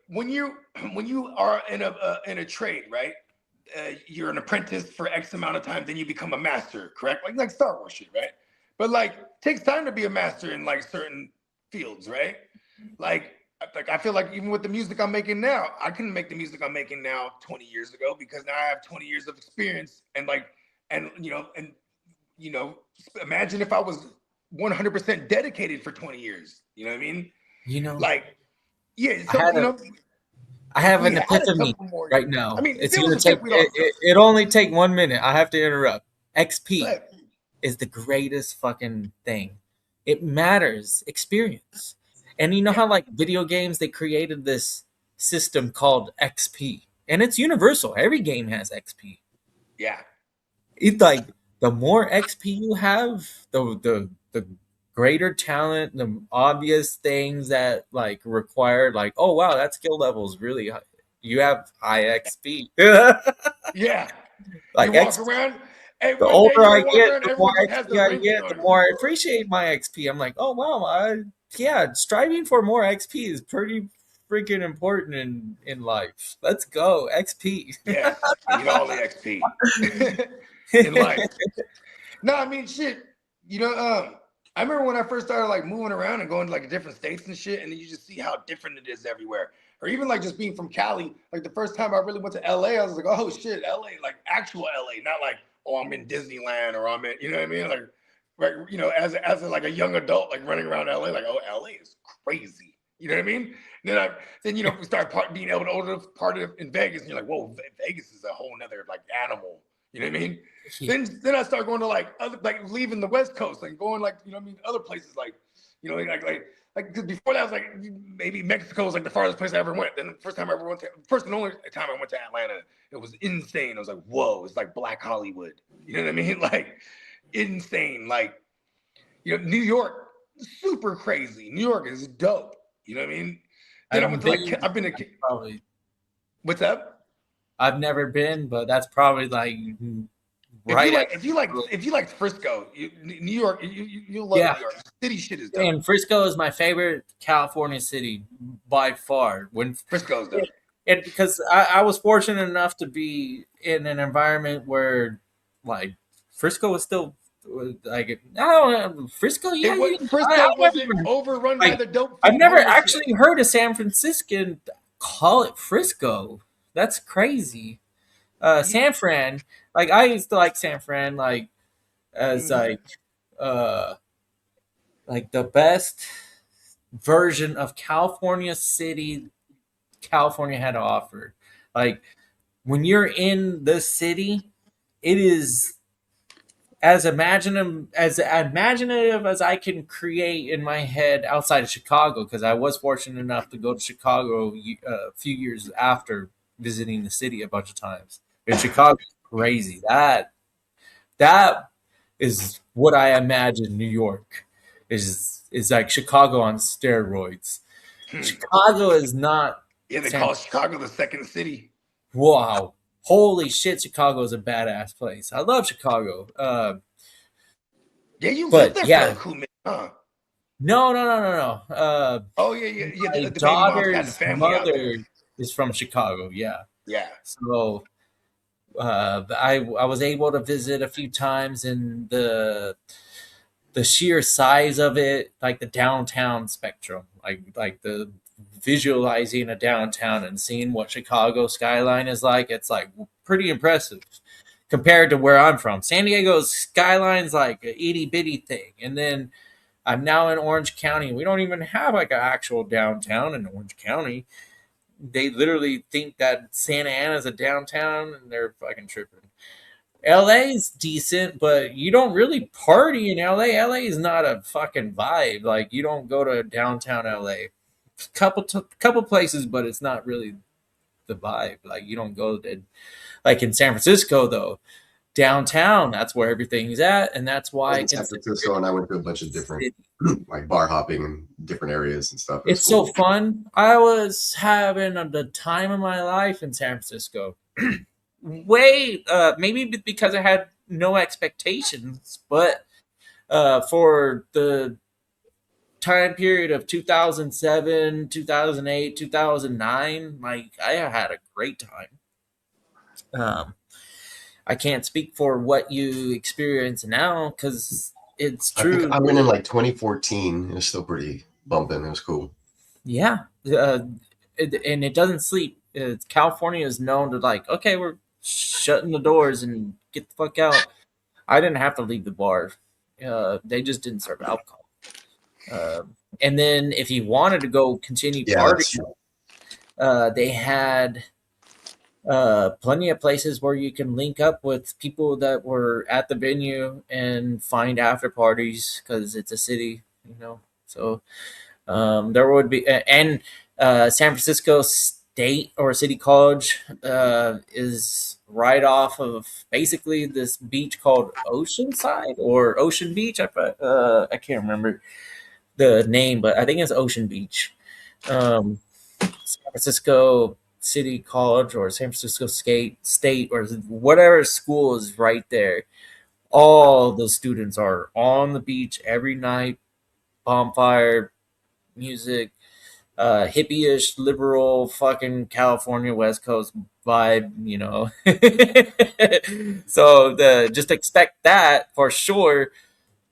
when you are in a trade, right? You're an apprentice for X amount of time, then you become a master, correct? Like Star Wars shit, right? But like takes time to be a master in like certain fields, right? Like I feel like even with the music I'm making now, I couldn't make the music I'm making now 20 years ago because now I have 20 years of experience and imagine if I was 100% dedicated for 20 years. You know what I mean? You know, Like, yeah, I so had I have an we had a epiphany couple more. right now. I mean, It's there gonna was a take tip we lost. it only take 1 minute. I have to interrupt. XP But is the greatest fucking thing. It matters experience. And you know how like video games they created this system called XP. And it's universal. Every game has XP. yeah, It's like the more XP you have, the greater talent, the obvious things that like require like, oh wow, that skill level is really high. You have high XP. yeah. Like You walk around. Hey, the one day older you're I gonna walk get, around, the more everyone just has XP the I ranking get, on the them. more I appreciate my XP. I'm like, oh wow, yeah, striving for more XP is pretty freaking important in life. Let's go XP. Yes, you need all the XP in life. No, I mean shit. I remember when I first started like moving around and going to like different states and shit, and then you just see how different it is everywhere. Or even like just being from Cali, like the first time I really went to LA, I was like, oh shit, LA, like actual LA, not like, oh, I'm in Disneyland or I'm in, you know what I mean? Like, right, as like a young adult, like running around LA, like, oh, LA is crazy. You know what I mean? Then we start being able to order party in Vegas, and you're like, whoa, Vegas is a whole nother like animal. You know what I mean? Then I start going to like other, like leaving the West Coast, like going like other places like because before that I was like maybe Mexico was like the farthest place I ever went. Then the first and only time I went to Atlanta, it was insane. I was like, whoa, it's like Black Hollywood. You know what I mean? Like insane. Like New York, super crazy. New York is dope. You know what I mean? Then I've been to probably. What's up? I've never been, but that's probably like right. If you like Frisco, New York, you'll love New York. City shit is dope. And Frisco is my favorite California city by far. When Frisco's dope. And because I was fortunate enough to be in an environment where like Frisco was still like I don't know Frisco. Yeah, Frisco wasn't overrun by the dope. I've never actually heard a San Franciscan call it Frisco. That's crazy. San Fran, like I used to like San Fran, like as like the best version of California city California had to offer. Like when you're in the city, it is as imaginative as I can create in my head outside of Chicago, because I was fortunate enough to go to Chicago a few years after visiting the city a bunch of times. And Chicago's crazy. That is what I imagine New York is like Chicago on steroids. Chicago is not. Yeah, they call Chicago the second city. Wow. Holy shit, Chicago is a badass place. I love Chicago. Yeah, you lived there for a cool minute, huh? No. Oh, yeah. My daughter's mother is from Chicago, yeah. Yeah. So I was able to visit a few times, and the sheer size of it, like the downtown spectrum, like the visualizing a downtown and seeing what Chicago skyline is like, it's like pretty impressive compared to where I'm from. San Diego's skyline's like an itty bitty thing, and then I'm now in Orange County. We don't even have like an actual downtown in Orange County. They literally think that Santa Ana's a downtown, and they're fucking tripping. LA's decent, but you don't really party in LA. LA is not a fucking vibe. Like you don't go to downtown LA. Couple places, but it's not really the vibe. Like you don't go to, like in San Francisco though, downtown. That's where everything's at, and that's why in San Francisco. And I went to a bunch of different like bar hopping in different areas and stuff. It's cool. So fun. I was having the time of my life in San Francisco. Maybe because I had no expectations, but for the time period of 2007, 2008, 2009, like I had a great time. I can't speak for what you experience now because it's true. I went in like 2014. It was still pretty bumping. It was cool. Yeah, and it doesn't sleep. California is known to like, okay, we're shutting the doors and get the fuck out. I didn't have to leave the bar. They just didn't serve alcohol. And then if you wanted to go continue Yeah, that's partying, true. they had plenty of places where you can link up with people that were at the venue and find after parties because it's a city, you know. So there would be, and San Francisco State or City College is right off of basically this beach called Oceanside or Ocean Beach. I can't remember the name, but I think it's Ocean Beach. San Francisco City College or San Francisco State or whatever school is right there. All the students are on the beach every night, bonfire, music, hippie-ish, liberal, fucking California West Coast vibe, you know. So just expect that for sure,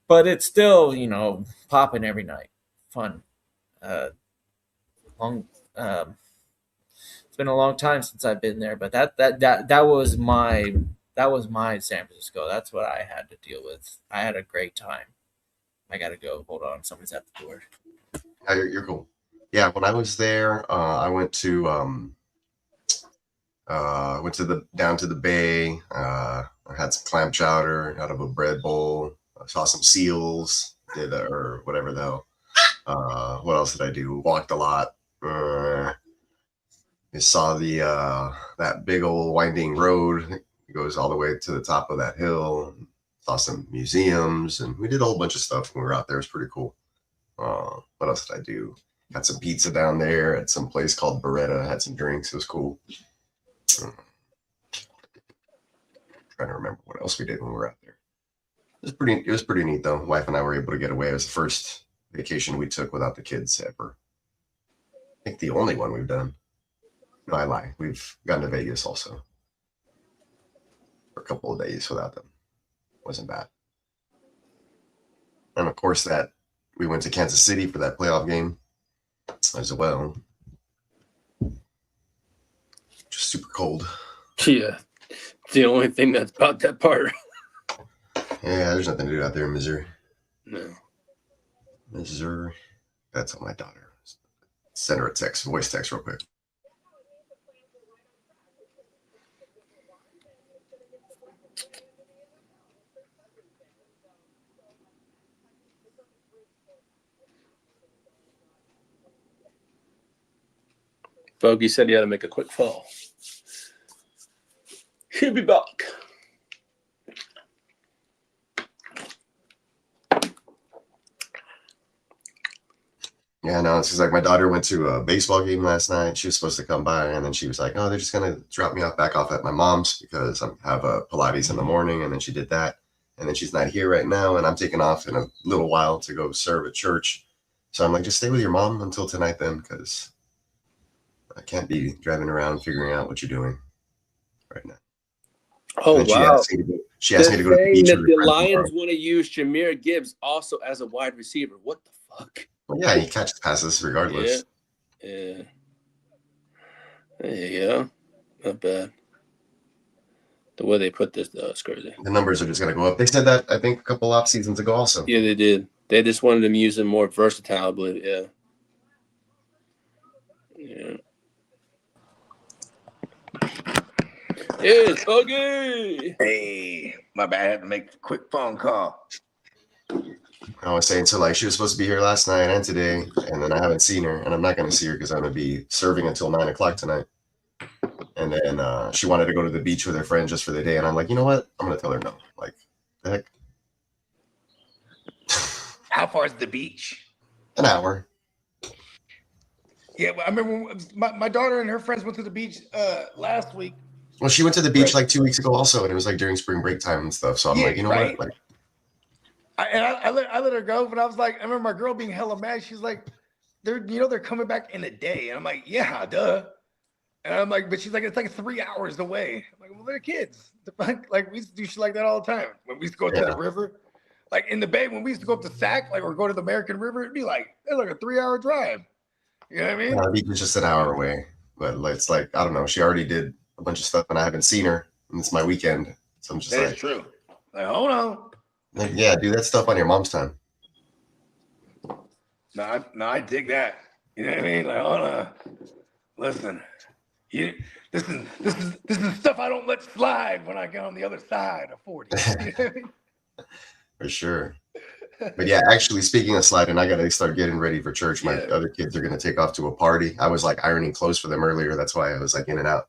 but it's still, you know, popping every night, fun. Uh, long. It's been a long time since I've been there, but that was my San Francisco. That's what I had to deal with. I had a great time. I gotta go. Hold on, somebody's at the door. Yeah, you're cool. Yeah, when I was there, I went to the down to the bay. I had some clam chowder out of a bread bowl. I saw some seals. Or whatever the hell. What else did I do? Walked a lot. I saw the that big old winding road. It goes all the way to the top of that hill. Saw some museums, and we did a whole bunch of stuff when we were out there. It was pretty cool. What else did I do? Got some pizza down there at some place called Beretta. Had some drinks. It was cool. Trying to remember what else we did when we were out there. It was pretty neat though. Wife and I were able to get away. It was the first vacation we took without the kids ever. I think the only one we've done. No, I lie. We've gone to Vegas also for a couple of days without them. Wasn't bad. And of course, that we went to Kansas City for that playoff game as well. Just super cold. Yeah, it's the only thing that's about that part. Yeah, there's nothing to do out there in Missouri. No. Missouri. That's on my daughter. Send her a voice text real quick. Bogey said he had to make a quick fall. He'll be back. Yeah, no, it's just like my daughter went to a baseball game last night. She was supposed to come by, and then she was like, "Oh, they're just gonna drop me back off at my mom's because I have a Pilates in the morning." And then she did that, and then she's not here right now, and I'm taking off in a little while to go serve at church. So I'm like, just stay with your mom until tonight then, because I can't be driving around figuring out what you're doing right now. Oh, wow. She asked me to go to the beach. That the Lions want to use Jahmyr Gibbs also as a wide receiver. What the fuck? Well, yeah, he catches passes regardless. Yeah. There you go. Not bad. The way they put this, though, is crazy. The numbers are just going to go up. They said that, I think, a couple off seasons ago also. Yeah, they did. They just wanted him using more versatile, I believe. Yeah. It's Buggy. Hey, my bad. I had to make a quick phone call. I was saying, so like she was supposed to be here last night and today, and then I haven't seen her, and I'm not going to see her because I'm going to be serving until 9 o'clock tonight. And then she wanted to go to the beach with her friend just for the day, and I'm like, you know what? I'm going to tell her no. Like, the heck? How far is the beach? An hour. Yeah, I remember my daughter and her friends went to the beach last week. Well, she went to the beach like 2 weeks ago also, and it was like during spring break time and stuff. So I'm like, you know what? Like, I let her go, but I was like, I remember my girl being hella mad. She's like, they're coming back in a day. And I'm like, yeah, duh. And I'm like, but she's like, it's like 3 hours away. I'm like, well, they're kids. Like we used to do shit like that all the time. When we used to go to the river, like in the Bay, when we used to go up to Sac, like, or go to the American River, it's like a 3-hour drive. You know what I mean? The beach is just an hour away, but it's like, I don't know. She already did a bunch of stuff, and I haven't seen her, and it's my weekend, so I'm just That's like, true. Like, hold on. Like, yeah, do that stuff on your mom's time. No, I dig that. You know what I mean? Like, hold on. Listen, this is stuff I don't let slide when I get on the other side of 40. You know what I mean? For sure. But yeah, actually, speaking of sliding, I got to start getting ready for church. My other kids are going to take off to a party. I was like ironing clothes for them earlier. That's why I was like in and out.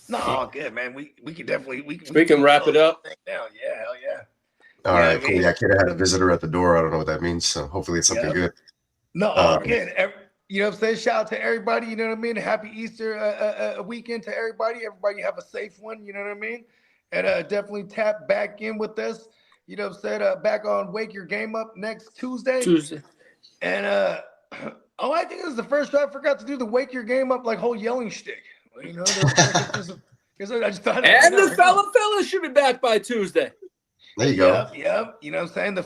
No, good, man. We can definitely we can wrap it up. Now. Yeah, hell yeah. All right, cool. Yeah, kid had a visitor at the door. I don't know what that means. So hopefully it's something good. No, again, you know what I'm saying? Shout out to everybody. You know what I mean? Happy Easter weekend to everybody. Everybody have a safe one. You know what I mean? And definitely tap back in with us. You know what I'm saying? Back on Wake Your Game Up next Tuesday. And I think it was the first time I forgot to do the Wake Your Game Up like whole yelling shtick. You know, I just thought. And the fella should be back by Tuesday. There you go. Yep. You know what I'm saying? The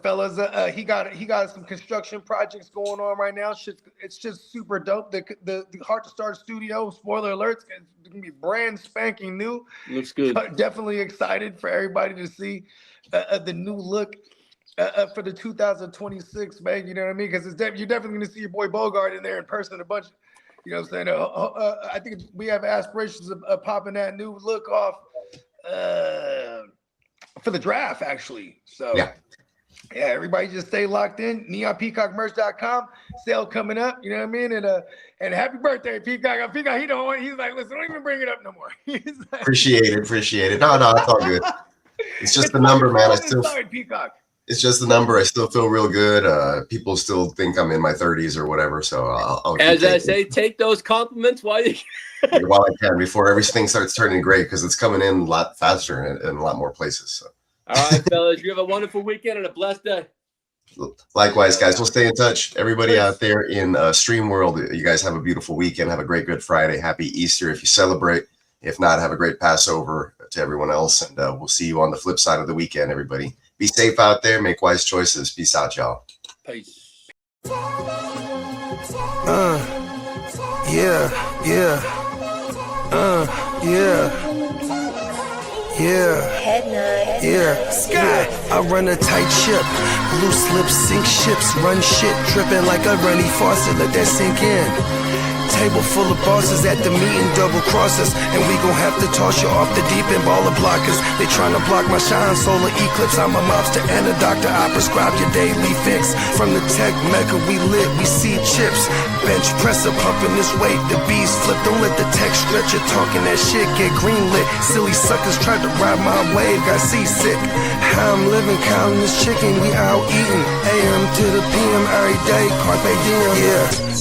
fellas, he got some construction projects going on right now. It's just super dope. The Heart to Start studio, spoiler alerts, it's gonna be brand spanking new. Looks good. Definitely excited for everybody to see the new look for the 2026, man. You know what I mean? Because you're definitely gonna see your boy Bogart in there in person a bunch. You know what I'm saying? I think we have aspirations of popping that new look off. For the draft, actually. So yeah, everybody just stay locked in. NeonPeacockMerch.com. Sale coming up. You know what I mean? And happy birthday, Peacock. Peacock, he's like, listen, don't even bring it up no more. Like, appreciate it. No, it's all good. It's just the number, man. Peacock. It's just the number. I still feel real good. People still think I'm in my 30s or whatever. So I'll as I say, take those compliments while you while I can before everything starts turning gray, because it's coming in a lot faster and in a lot more places. So. All right, fellas, you have a wonderful weekend and a blessed day. Likewise, guys. We'll stay in touch. Everybody out there in Stream World, you guys have a beautiful weekend. Have a great Good Friday. Happy Easter if you celebrate. If not, have a great Passover to everyone else. And we'll see you on the flip side of the weekend, everybody. Be safe out there. Make wise choices. Peace out, y'all. Peace. Sky. I run a tight ship. Loose lips sink ships. Run shit. Dripping like a runny faucet. Let that sink in. Table full of bosses at the meeting, double crosses, and we gon' have to toss you off the deep end. Baller blockers, they tryna block my shine. Solar eclipse, I'm a mobster and a doctor. I prescribe your daily fix. From the tech mecca, we lit, we see chips. Bench presser pumping this weight, the bees flip. Don't let the tech stretch. You're talking that shit, get greenlit. Silly suckers tried to ride my wave, got seasick. How I'm living, counting this chicken, we out eating. AM to the PM every day, carpe diem.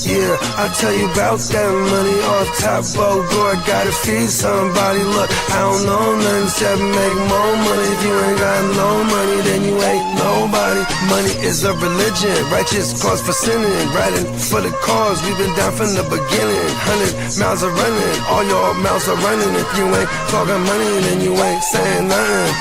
Yeah, I'll tell you about that money off top. Bogart, gotta feed somebody. Look, I don't know nothing except make more money. If you ain't got no money, then you ain't nobody. Money is a religion, righteous cause for sinning. Riding for the cause, we've been down from the beginning. 100 miles are running, all your mouths are running. If you ain't talking money, then you ain't saying nothing.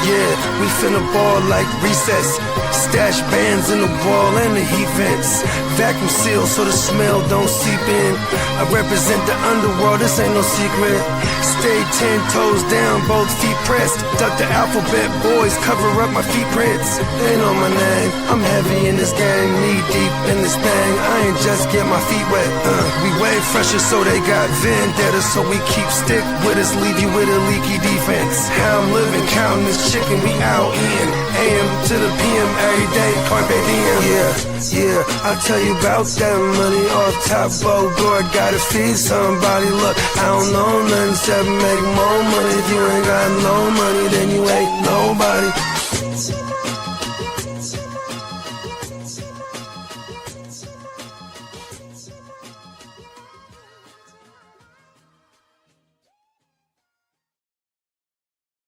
Yeah, we finna ball like recess. Stash bands in the wall and the heat vents. Vacuum sealed so the smell don't seep in. I represent the underworld, this ain't no secret. Stay 10 toes down, both feet pressed. Duck the alphabet boys, cover up my feet prints. They know my name, I'm heavy in this game. Knee deep in this bang, I ain't just get my feet wet. We way fresher so they got vendetta. So we keep stick with us, leave you with a leaky defense. How I'm living, counting this chicken, we out in. AM to the PM every day, carpe diem. Yeah, I'll tell you about that money off top. Bogart, gotta feed somebody. Look, I don't know nothing except make more money. If you ain't got no money, then you ain't nobody.